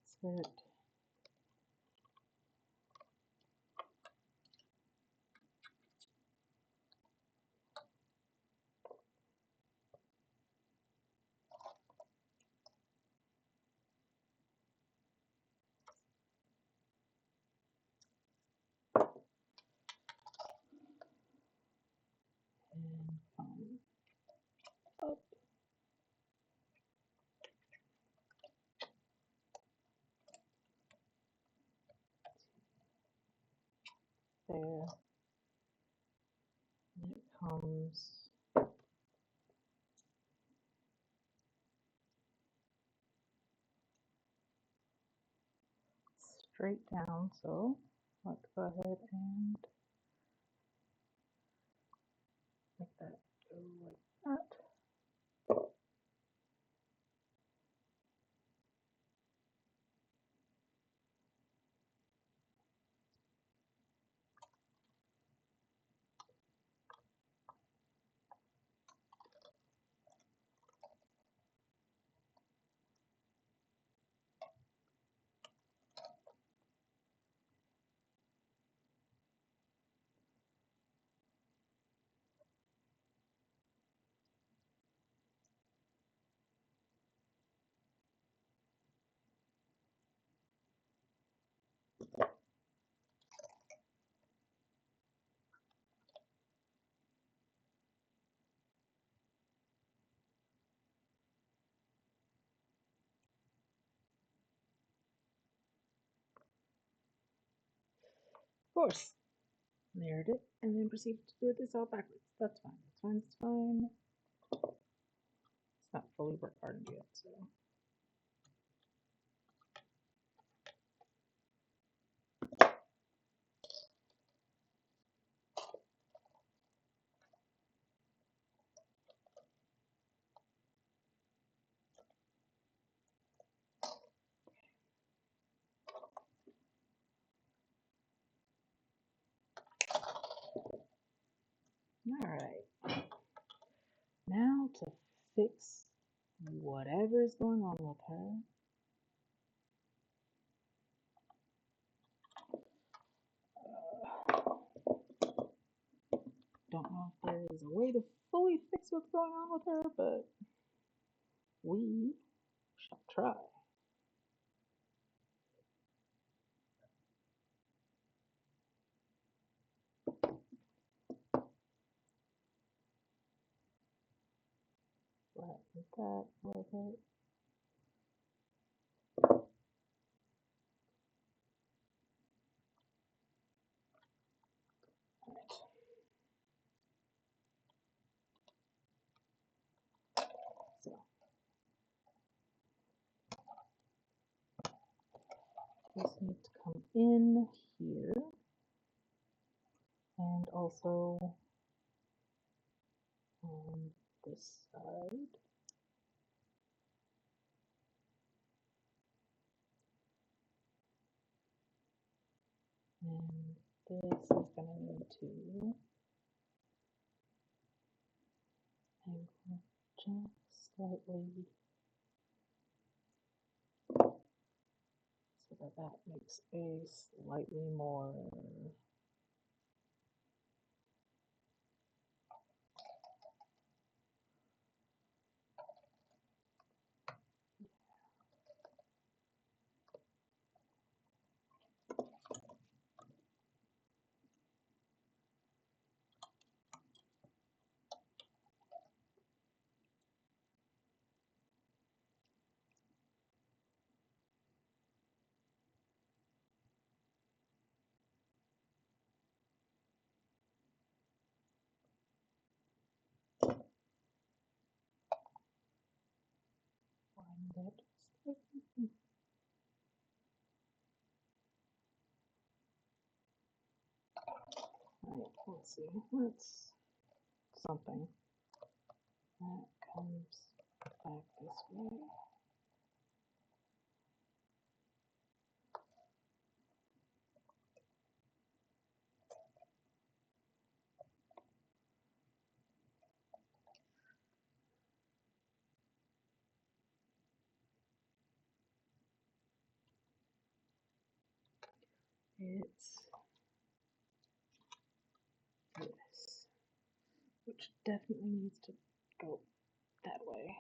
Skirt. And come up there. And it comes straight down, so let's go ahead and make that go like that. Of course, mirrored it, and then proceeded to do this all backwards. That's fine, that's fine, that's fine. It's not fully work hardened yet, so. Alright. Now to fix whatever is going on with her. Don't know if there is a way to fully fix what's going on with her, but we shall try. Like that, like it. So this needs to come in here and also on this side. And this is going to need to angle just slightly so that that makes a slightly more let's see. Let's something that comes back this way. It's this, which definitely needs to go that way.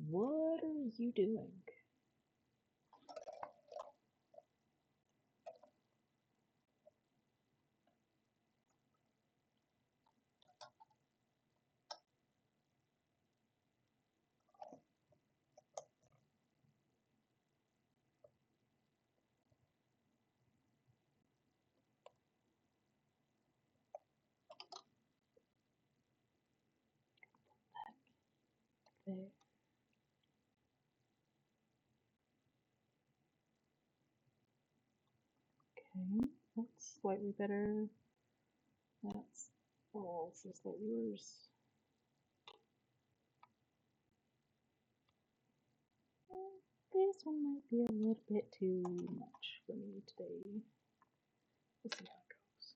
What are you doing? There. Okay, that's slightly better. That's also slightly worse. This one might be a little bit too much for me today. We'll see how it goes.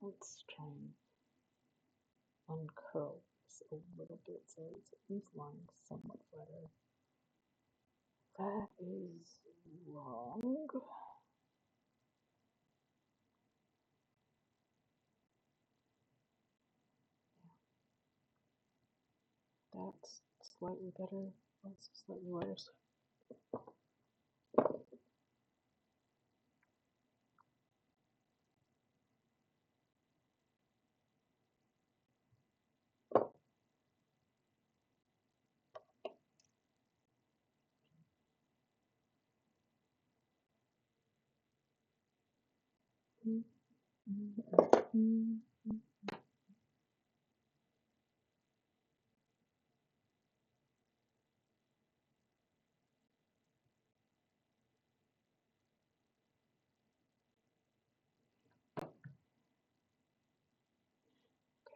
Let's try and uncurl this a little bit so it's at least lying somewhat flatter. That is wrong. That's slightly better. That's slightly worse.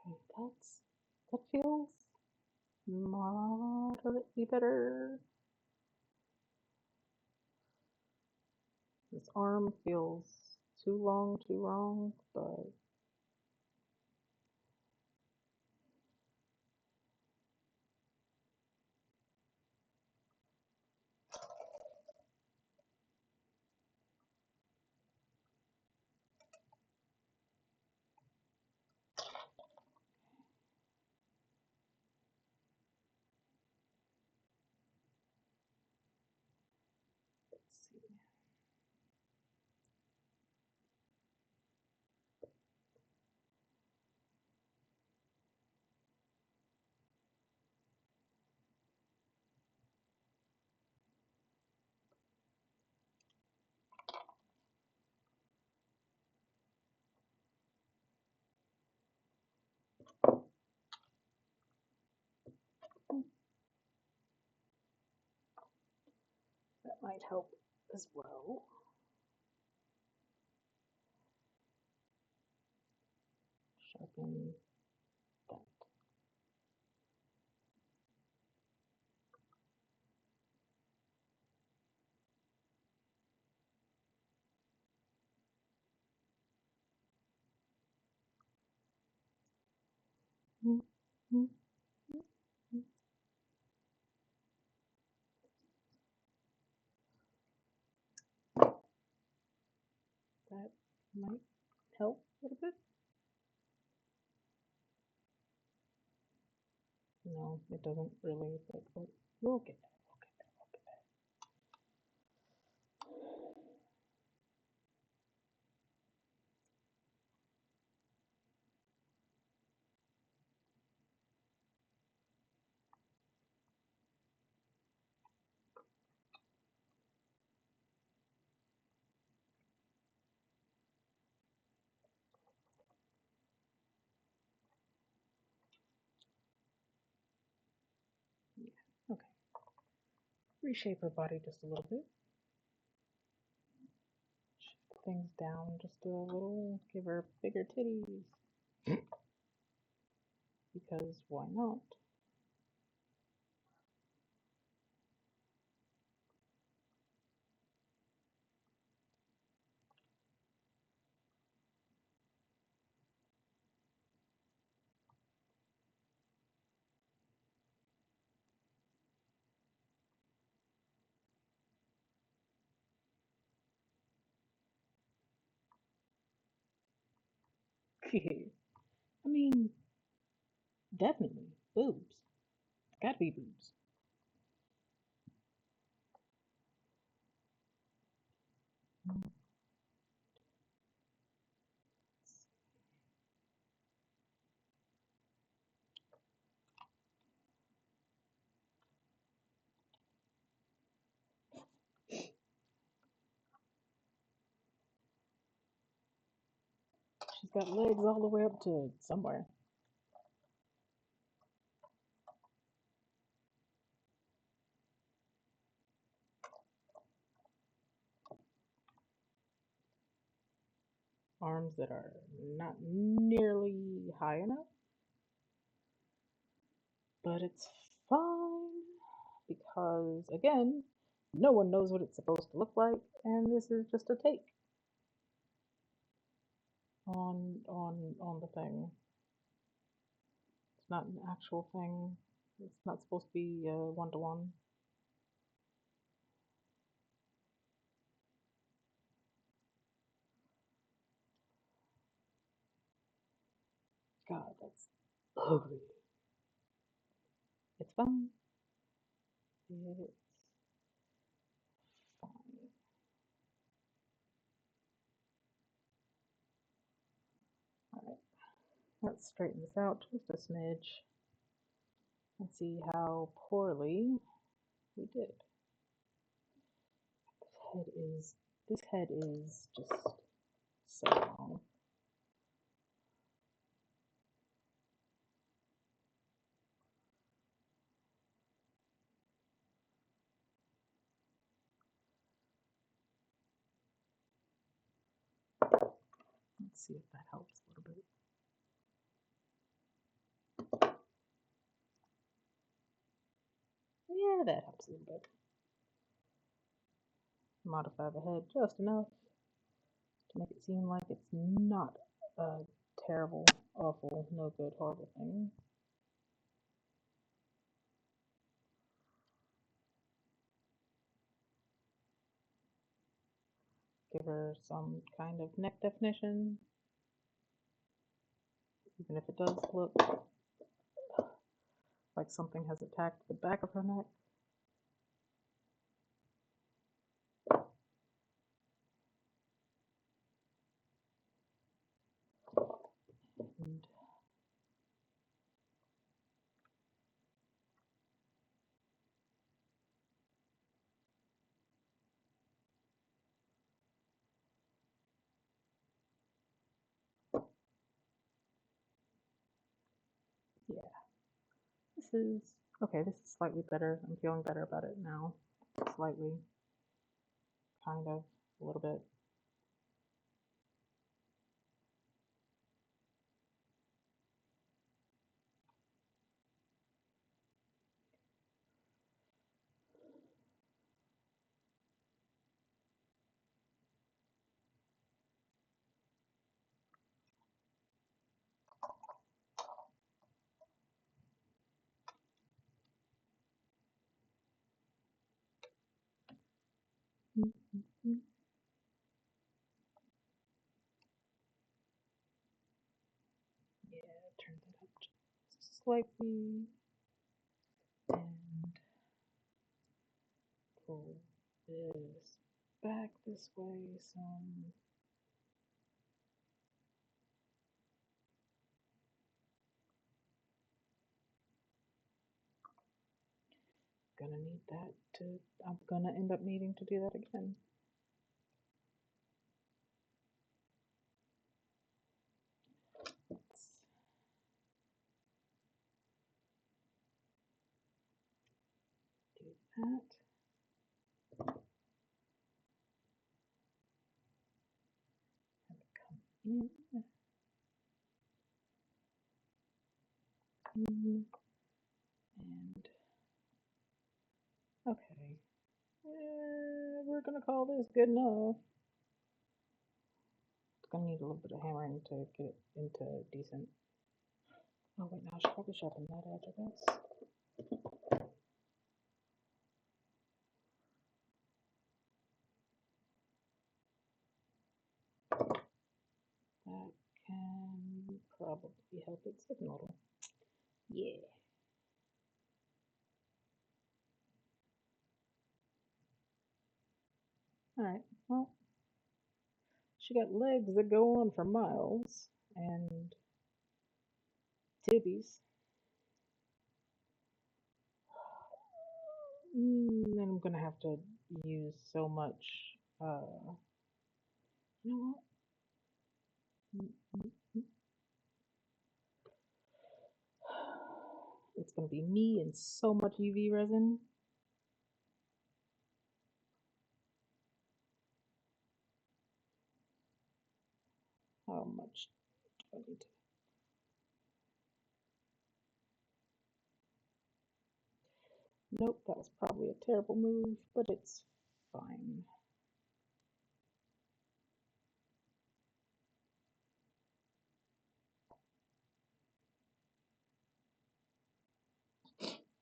Okay, that feels moderately better. This arm feels too long, too wrong, but let's see. That might help as well. Sharpen that. might help a little bit. No, it doesn't really, but we'll get there. Okay. Reshape her body just a little bit. Shift things down just a little. Give her bigger titties. Because why not? I mean, definitely. Boobs. Gotta be boobs. She's got legs all the way up to somewhere. Arms that are not nearly high enough, but it's fine because, again, no one knows what it's supposed to look like, and this is just a take on the thing. It's not an actual thing. It's not supposed to be one-to-one. God, that's ugly. It's fine. It's fine. Alright, let's straighten this out just a smidge and see how poorly we did. This head is just so long. Let's see if that helps a little bit. Yeah, that helps a little bit. Modify the head just enough to make it seem like it's not a terrible, awful, no good, horrible thing. Give her some kind of neck definition, even if it does look like something has attacked the back of her neck. And yeah, this is okay. This is slightly better. I'm feeling better about it now. Slightly, kind of, a little bit. swipey and pull this back this way some. Gonna need that to, I'm gonna end up needing to do that again. Let's do that. And come in. And okay. We're gonna call this good enough. It's gonna need a little bit of hammering to get it into decent. Oh wait, no, I should probably sharpen that edge, I guess. That can probably help it sit a little. Yeah. Alright, well, she got legs that go on for miles, and tibbies. And I'm gonna have to use so much, you know what? It's gonna be me and so much UV resin. How much do I need to? Nope, that was probably a terrible move, but it's fine.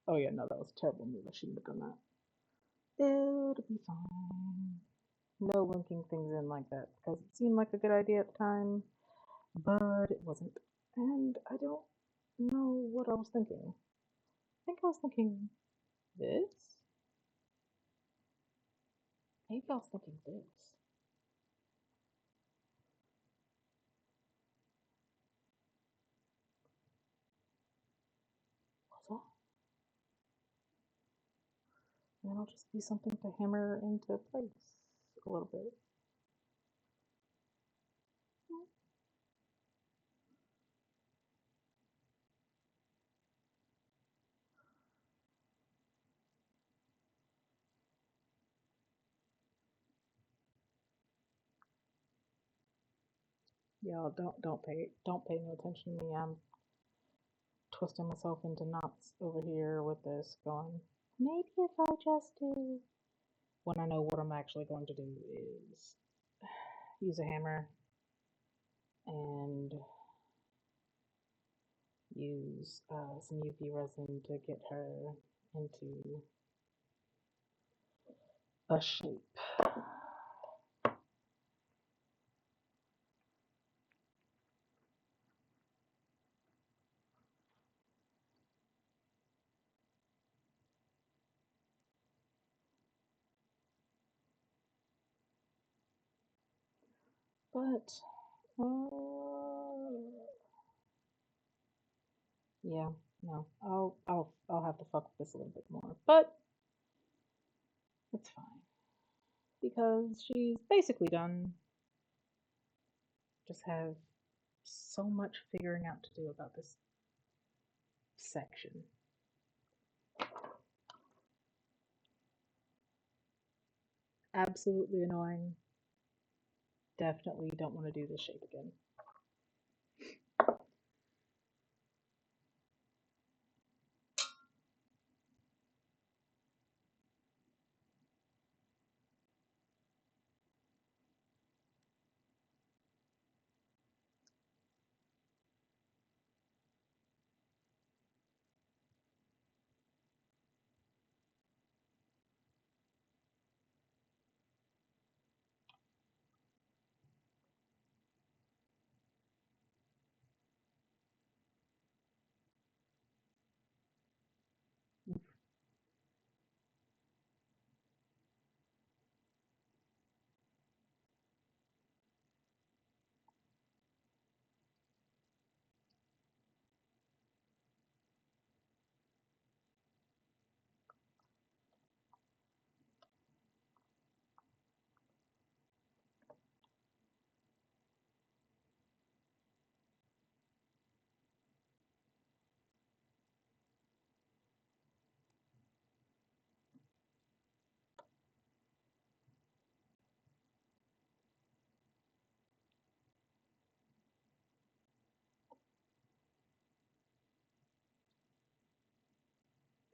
Oh yeah, no, that was a terrible move. I shouldn't have done that. It'll be fine. No linking things in like that because it seemed like a good idea at the time, but it wasn't. And I don't know what I was thinking. I think I was thinking this. Maybe I was thinking this. Was that? And then I'll just be something to hammer into place a little bit. Y'all don't pay no attention to me. I'm twisting myself into knots over here with this going. Maybe if I just do, when I know what I'm actually going to do is use a hammer and use some UV resin to get her into a shape. But yeah, no, I'll have to fuck with this a little bit more, but it's fine because she's basically done. Just have so much figuring out to do about this section. Absolutely annoying. Definitely don't want to do this shape again.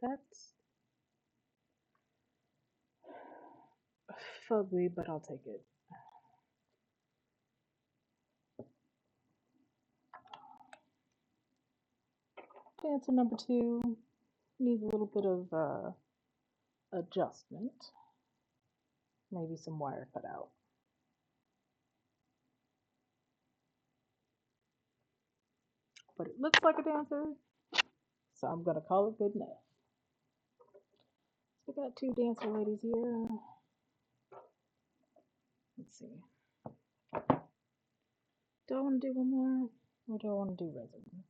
That's fugly, but I'll take it. Dancer number two needs a little bit of adjustment. Maybe some wire cut out. But it looks like a dancer, so I'm gonna call it good enough. So we got two dancer ladies here. Let's see. Do I want to do one more, or do I want to do resin?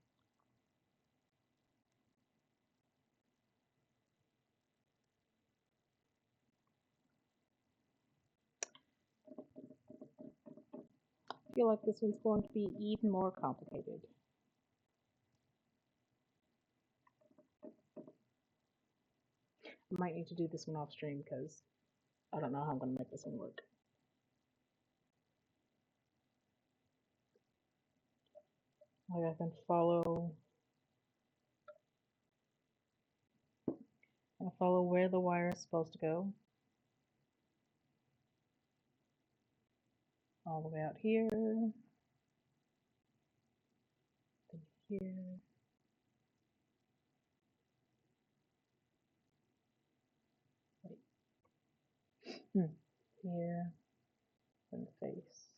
I feel like this one's going to be even more complicated. I might need to do this one off stream because I don't know how I'm going to make this one work. Like I can follow where the wire is supposed to go. All the way out here. Then here. Wait. Here. And the face.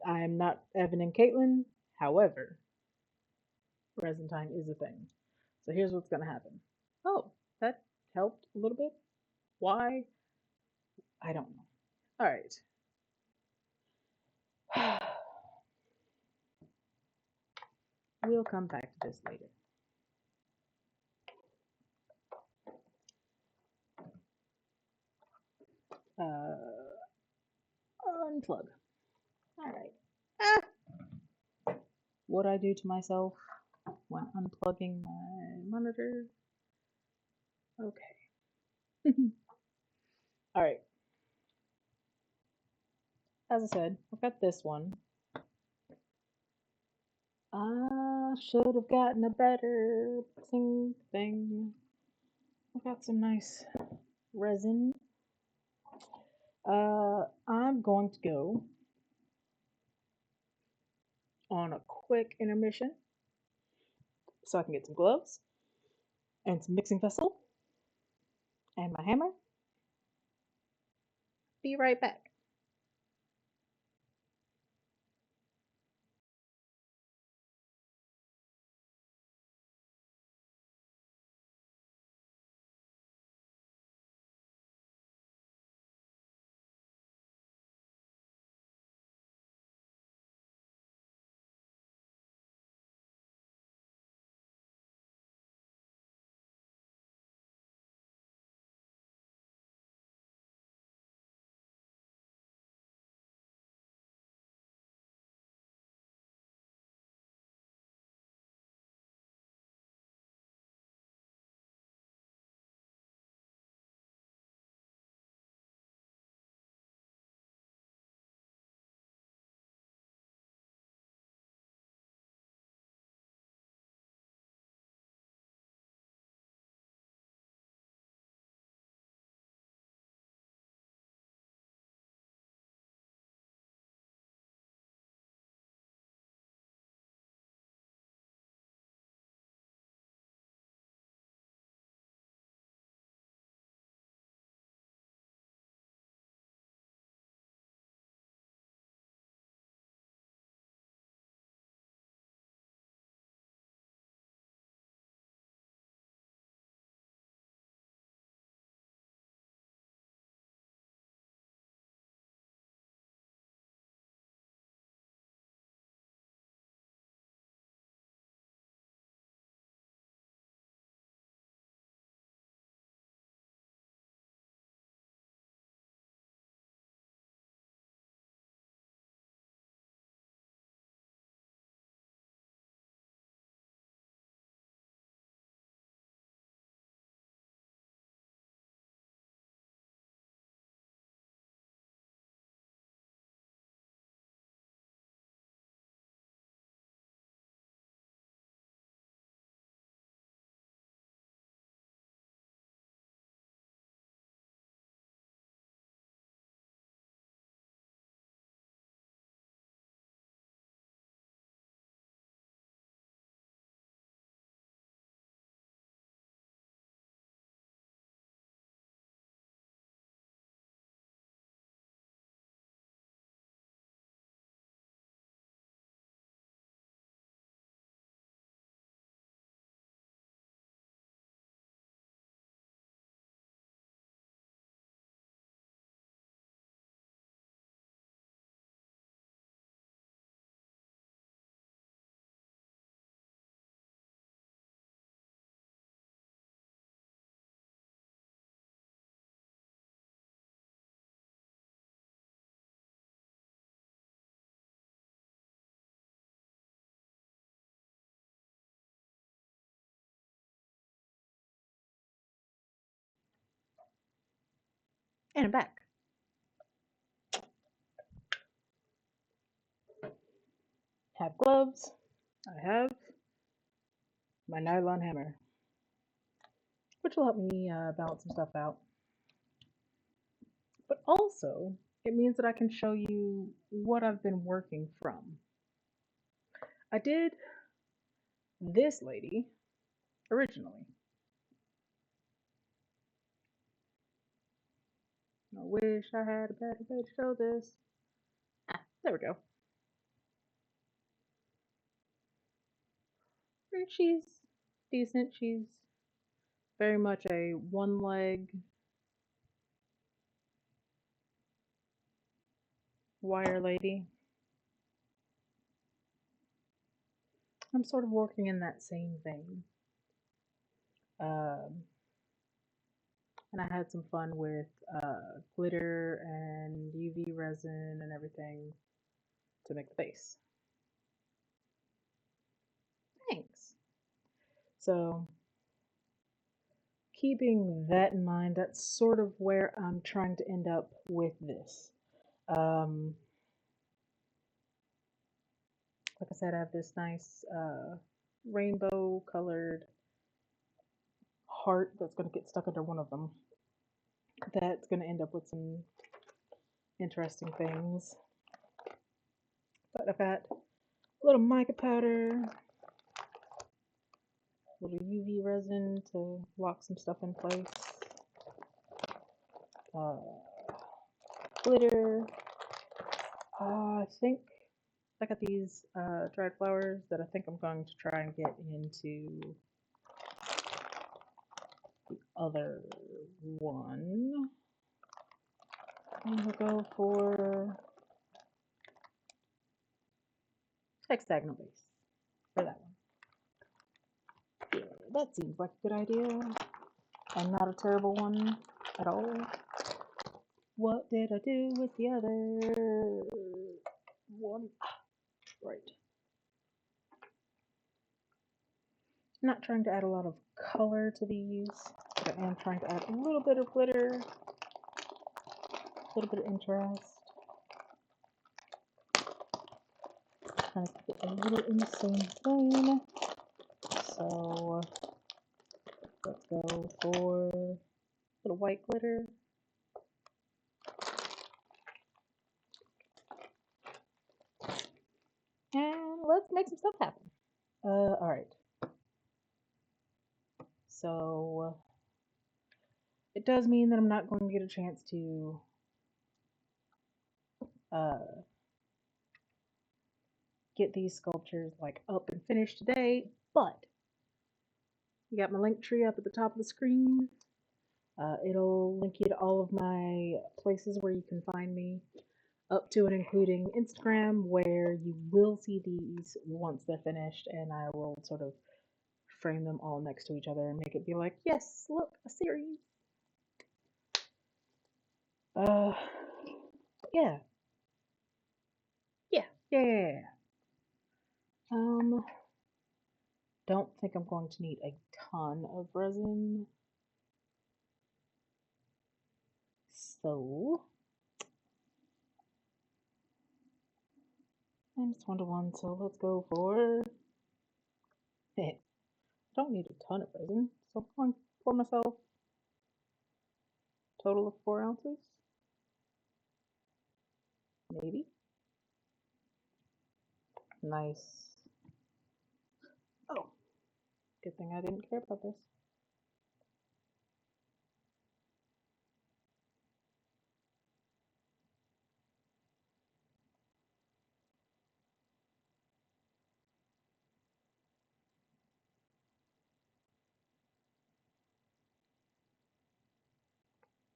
I am not Evan and Caitlin. However, resin time is a thing. So here's what's going to happen. Oh, that helped a little bit. Why? I don't know. All right. We'll come back to this later. Unplug. All right. Ah! What I do to myself when unplugging my monitor. Okay. All right. As I said, I've got this one. I should have gotten a better thing. I've got some nice resin. I'm going to go on a quick intermission so I can get some gloves and some mixing vessel and my hammer. Be right back. And I'm back. Have gloves. I have my nylon hammer, which will help me balance some stuff out. But also, it means that I can show you what I've been working from. I did this lady originally. I wish I had a better way to show this. There we go. She's decent. She's very much a one leg wire lady. I'm sort of working in that same vein. Um, and I had some fun with glitter and UV resin and everything to make the face. Thanks. So, keeping that in mind, that's sort of where I'm trying to end up with this. Um, like I said, I have this nice rainbow colored heart that's going to get stuck under one of them. That's going to end up with some interesting things. But I've got a little mica powder, a little UV resin to lock some stuff in place, uh, glitter. I think I got these dried flowers that I think I'm going to try and get into the other one. I'm going to go for hexagonal base for that one. Yeah, that seems like a good idea. And not a terrible one at all. What did I do with the other one? Right. I'm not trying to add a lot of color to these, but I am trying to add a little bit of glitter, a little bit of interest. Trying to keep it a little in the same vein. So let's go for a little white glitter. And let's make some stuff happen. Alright. So it does mean that I'm not going to get a chance to get these sculptures like up and finished today, but you got my link tree up at the top of the screen. It'll link you to all of my places where you can find me, up to and including Instagram, where you will see these once they're finished, and I will sort of frame them all next to each other and make it be like, yes, look, a series. Yeah. Yeah. Don't think I'm going to need a ton of resin. So, minus 1 to 1, so let's go for. Don't need a ton of resin, so I'm going to pour myself a total of 4 ounces. Maybe. Nice. Oh, good thing I didn't care about this.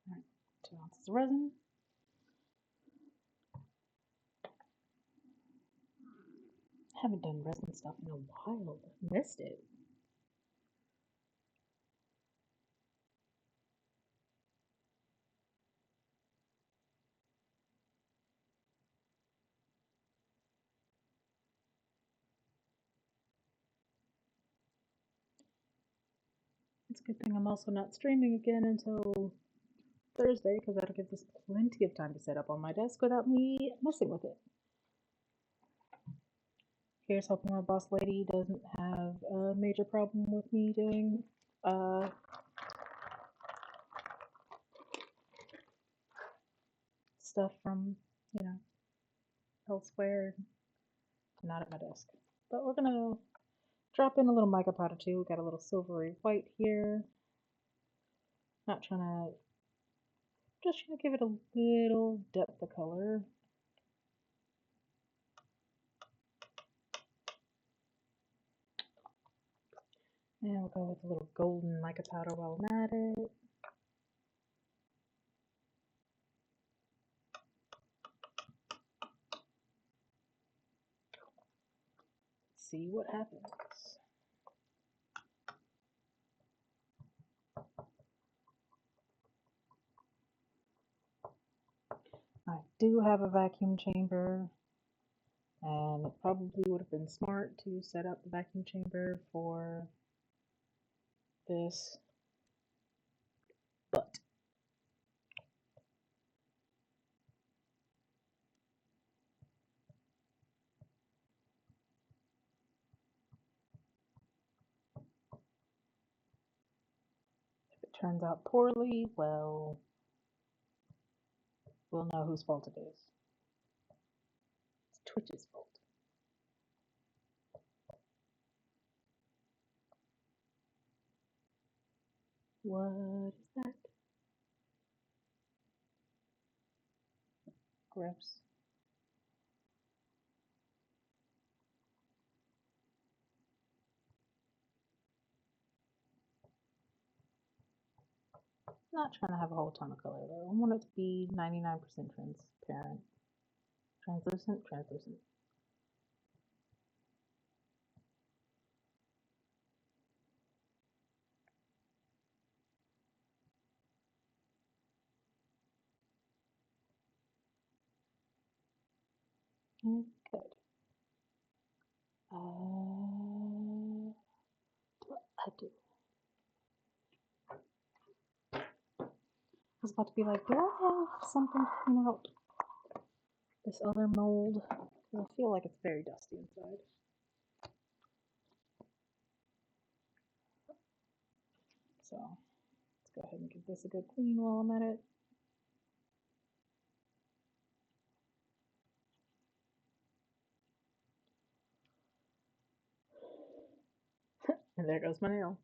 Alright, 2 ounces of resin. I haven't done resin stuff in a while. I missed it. It's a good thing I'm also not streaming again until Thursday because that'll give this plenty of time to set up on my desk without me messing with it. Here's hoping my boss lady doesn't have a major problem with me doing stuff from, you know, elsewhere, not at my desk. But we're gonna drop in a little mica powder too. We got a little silvery white here. Not trying to, just trying to give it a little depth of color. And we'll go with a little golden mica powder while I'm at it. See what happens. I do have a vacuum chamber, and it probably would have been smart to set up the vacuum chamber for this, but if it turns out poorly, well, we'll know whose fault it is. It's Twitch's fault. What is that? Gross. Not trying to have a whole ton of color though. I want it to be 99% transparent. Translucent, translucent. Good. What I do? I was about to be like, do I have something coming out this other mold? I feel like it's very dusty inside. So let's go ahead and give this a good clean while I'm at it. And there goes my nail.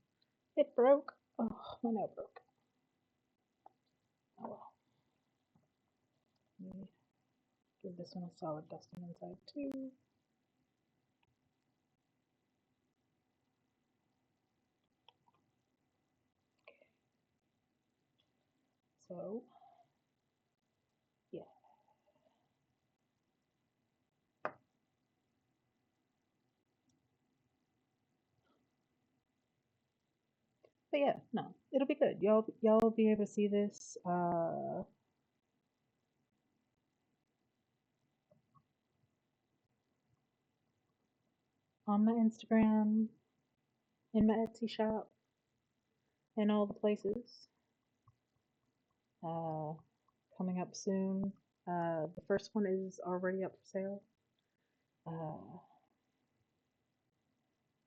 It broke. Oh, my nail broke. Oh well. Let me give this one a solid dusting inside too. So, yeah. But yeah, no, it'll be good. Y'all be able to see this on my Instagram, in my Etsy shop, in all the places. Coming up soon. The first one is already up for sale.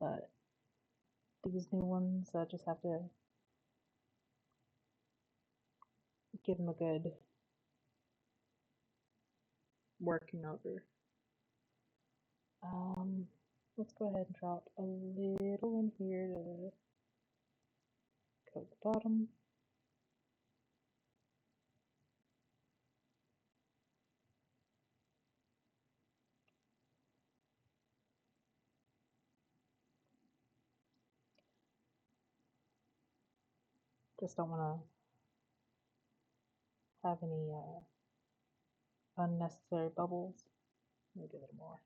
But these new ones, I just have to give them a good working over. Let's go ahead and drop a little in here to coat the bottom. Just don't want to have any unnecessary bubbles. Maybe a little more.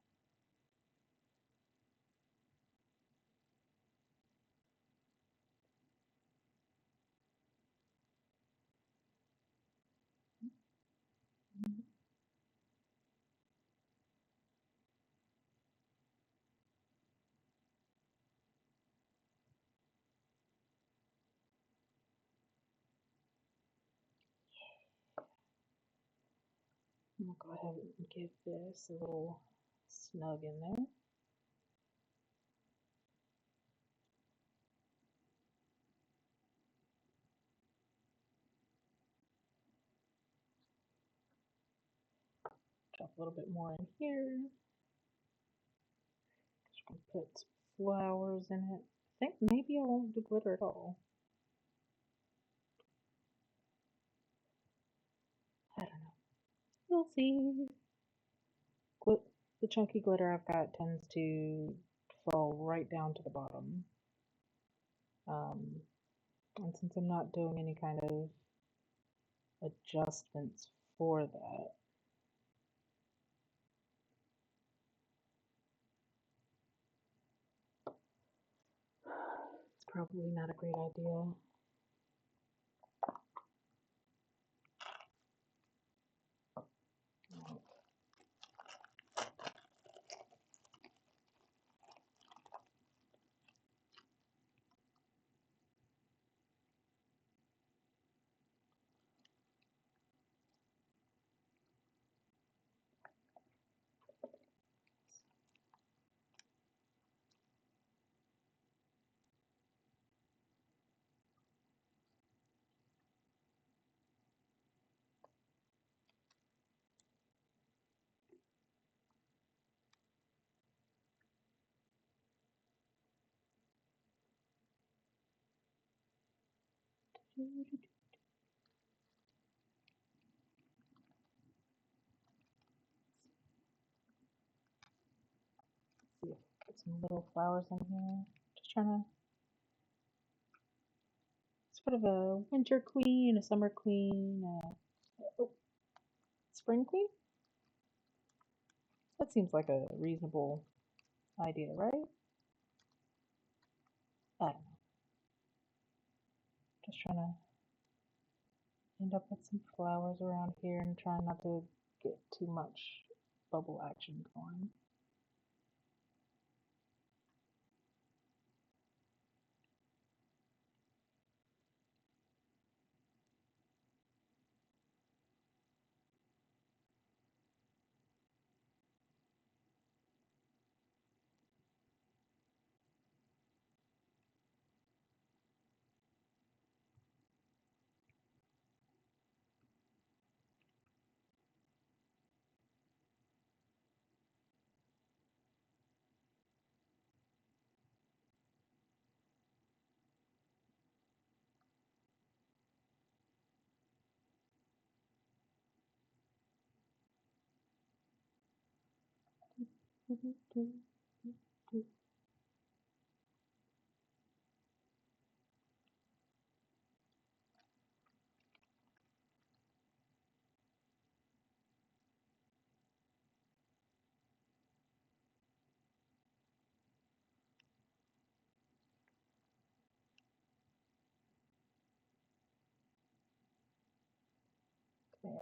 I'll go ahead and give this a little snug in there. Drop a little bit more in here. Just gonna put some flowers in it. I think maybe I won't do glitter at all. I don't know. We'll see. The chunky glitter I've got tends to fall right down to the bottom. And since I'm not doing any kind of adjustments for that, it's probably not a great idea. See if I put some little flowers in here. Just trying to sort of a winter queen, a summer queen, oh, spring queen? That seems like a reasonable idea, right? I don't know. Just trying to end up with some flowers around here and trying not to get too much bubble action going. There.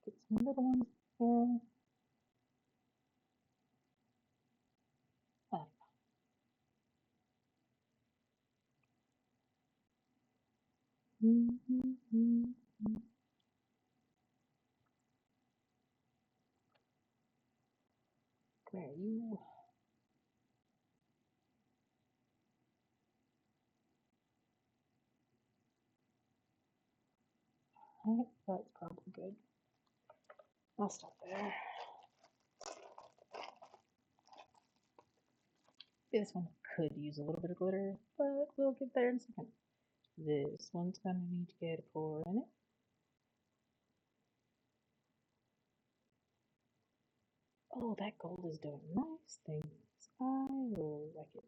Get some little ones there. Ah. There you. Right, that's probably good. I'll stop there. This one could use a little bit of glitter, but we'll get there in a second. This one's gonna need to get a pour in it. Oh, that gold is doing nice things. I like it.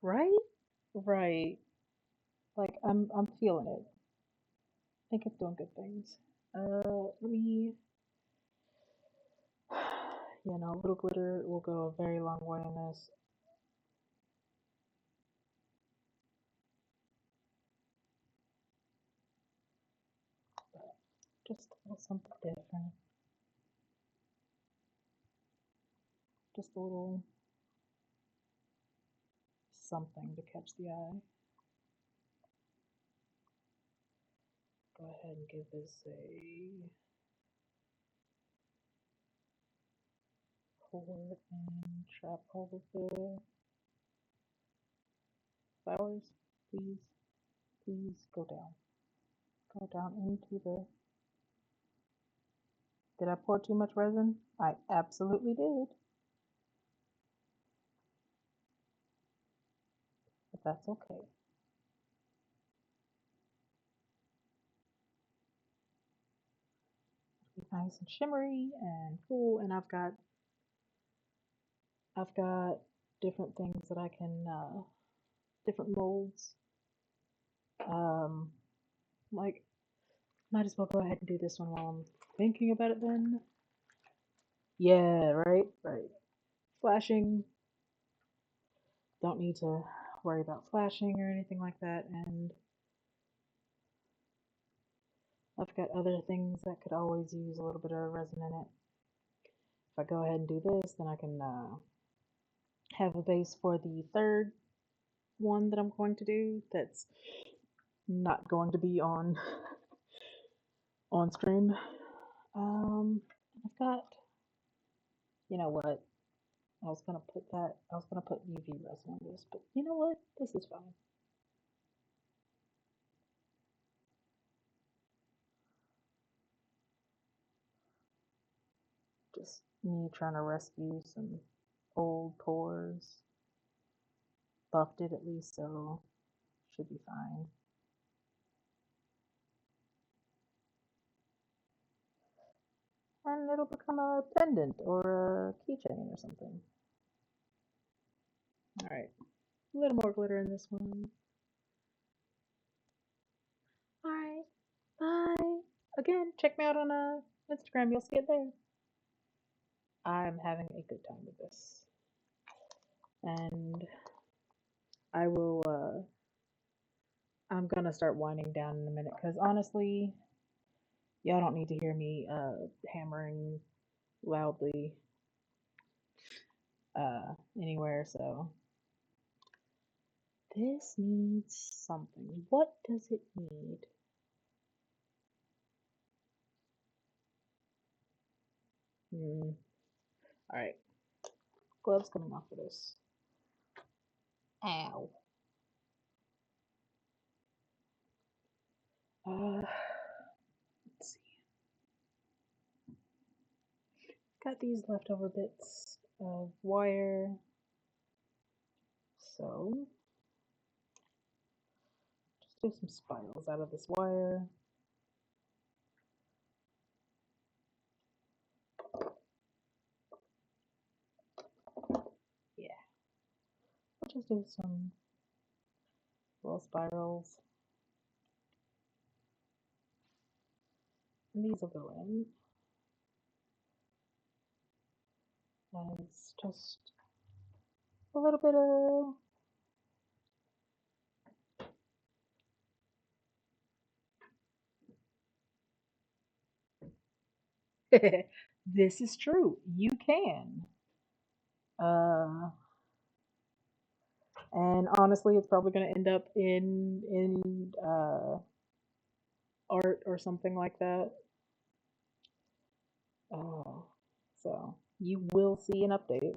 Right? Right. Like I'm feeling it. I think it's doing good things. Let me, a little glitter will go a very long way in this. Just a little something different. Just a little something to catch the eye. Go ahead and give this a pour and trap all of the flowers. Please, please go down. Go down into the. Did I pour too much resin? I absolutely did. But that's okay. Be nice and shimmery and cool. And I've got different things that I can different molds. Um, like might as well go ahead and do this one while I'm thinking about it then. Yeah, right, right. Flashing. Don't need to worry about flashing or anything like that. And I've got other things that could always use a little bit of resin in it. If I go ahead and do this, then I can have a base for the third one that I'm going to do that's not going to be on screen. I've got, you know what? I was gonna put UV resin on this, but you know what? This is fine. Just me trying to rescue some old pores. Buffed it at least, so should be fine. And it'll become a pendant or a keychain or something. Alright, a little more glitter in this one. Alright, bye. Again, check me out on Instagram, you'll see it there. I'm having a good time with this. And I will, I'm gonna start winding down in a minute because honestly, y'all don't need to hear me hammering loudly anywhere, so this needs something. What does it need? Alright. Gloves coming off of this. Ow. Let's see. Got these leftover bits of wire. So, just do some spirals out of this wire. Yeah. We'll just do some little spirals. And these will go in. And it's just a little bit of. This is true. You can. And honestly, it's probably going to end up in art or something like that. Oh, so you will see an update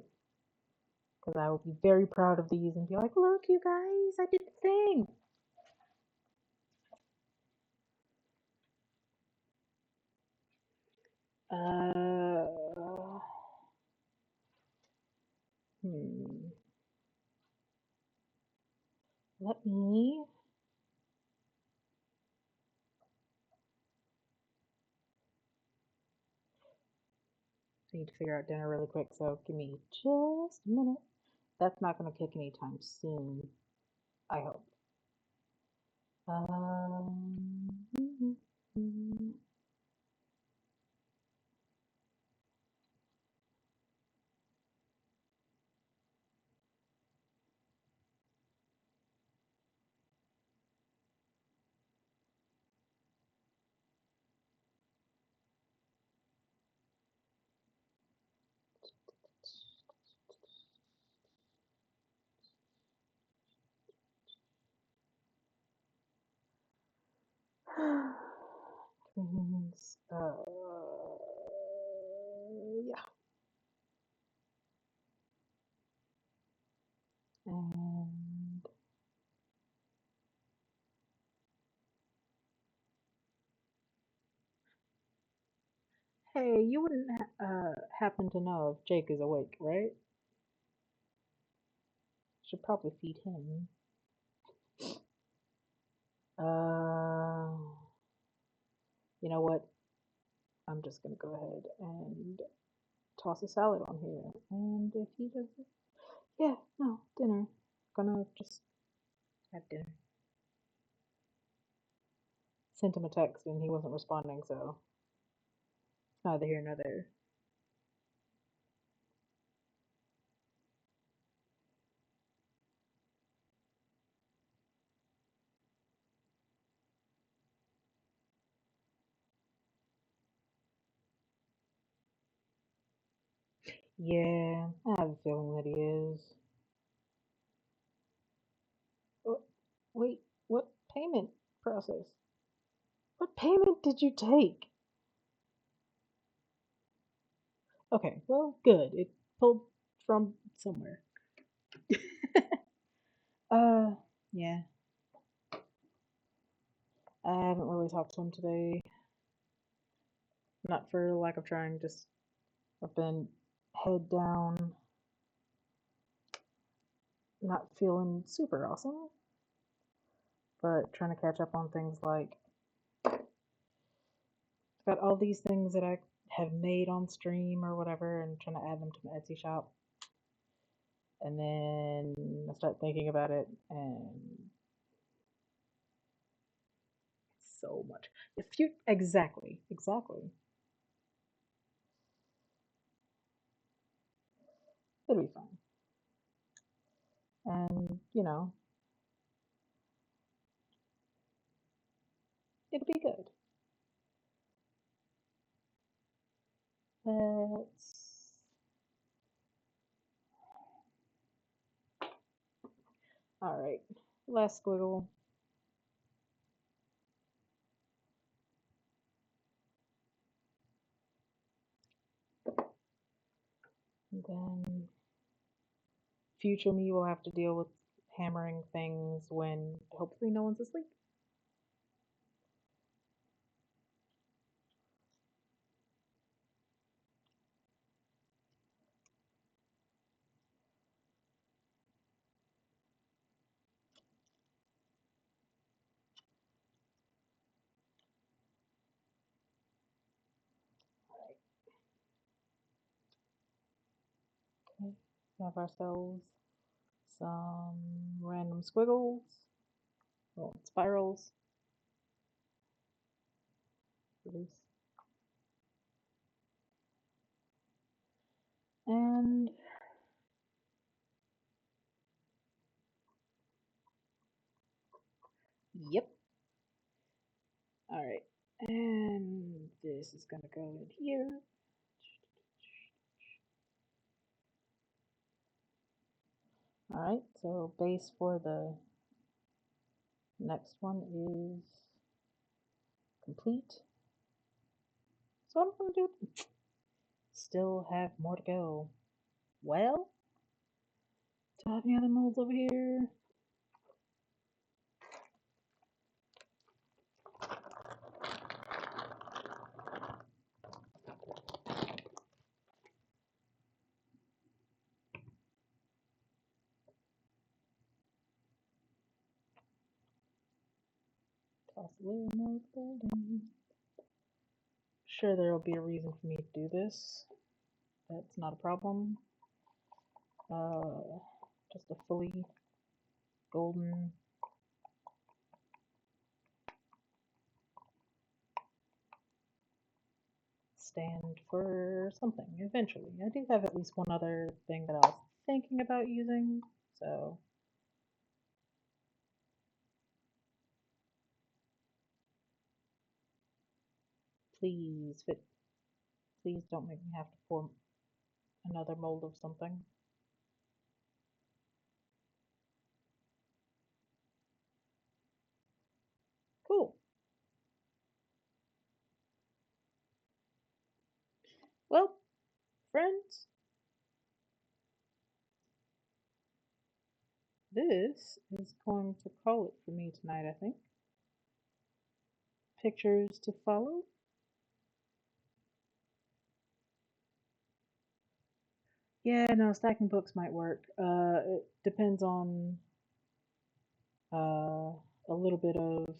because I will be very proud of these and be like, look, you guys, I did the thing. Uh, hmm. Let me. I need to figure out dinner really quick, so give me just a minute. That's not going to kick anytime soon, I hope. Um, Twins, yeah. And hey, you wouldn't happen to know if Jake is awake, right? Should probably feed him. Uh, you know what? I'm just gonna go ahead and toss a salad on here. And if he does it, yeah, no, dinner. Gonna just have dinner. Sent him a text and he wasn't responding, so it's neither here nor there. Yeah, I have a feeling that he is. Oh, wait, what payment process? What payment did you take? Okay, well, good. It pulled from somewhere. Uh, yeah. I haven't really talked to him today. Not for lack of trying, just I've been head down, not feeling super awesome, but trying to catch up on things like I've got all these things that I have made on stream or whatever and trying to add them to my Etsy shop. And then I start thinking about it and so much. If you exactly. It'll be fine. And, it'll be good. Let's Alright. Last squiggle. And then future me will have to deal with hammering things when hopefully no one's asleep. Okay. Have ourselves some random squiggles, well, spirals. Release. And yep. Alright. And this is gonna go in here. Alright, so base for the next one is complete. So what I'm gonna do, still have more to go. Well, do I have any other molds over here? Toss a little more golden. Sure, there'll be a reason for me to do this. That's not a problem. Just a fully golden stand for something eventually. I do have at least one other thing that I was thinking about using, so please, please don't make me have to pour another mold of something. Cool. Well, friends, this is going to call it for me tonight, I think. Pictures to follow. Yeah, no, stacking books might work. It depends on a little bit of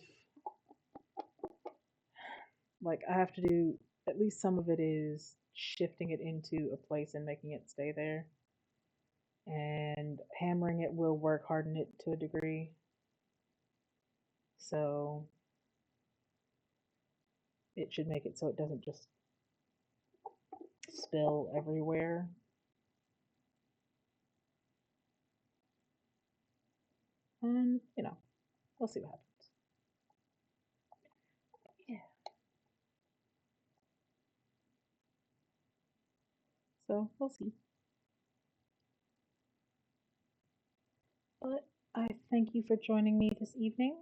like I have to do at least some of it is shifting it into a place and making it stay there. And hammering it will work harden it to a degree. So it should make it so it doesn't just spill everywhere. And, we'll see what happens. Yeah. So we'll see. But I thank you for joining me this evening.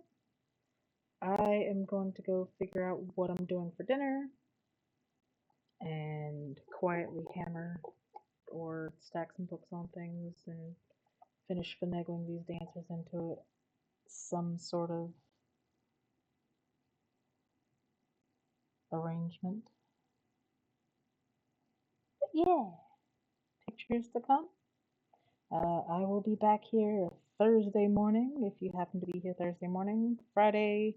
I am going to go figure out what I'm doing for dinner and quietly hammer or stack some books on things and finish finagling these dancers into some sort of arrangement. But yeah, pictures to come. I will be back here Thursday morning if you happen to be here Thursday morning. Friday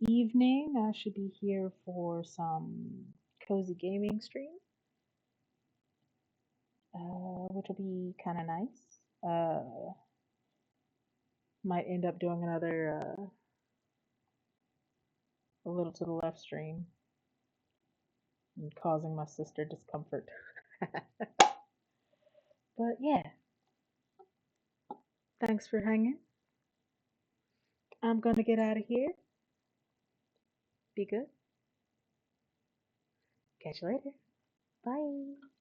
evening, I should be here for some cozy gaming stream, which will be kind of nice. Might end up doing another a little to the left stream and causing my sister discomfort. But yeah, thanks for hanging. I'm gonna get out of here. Be good. Catch you later. Bye.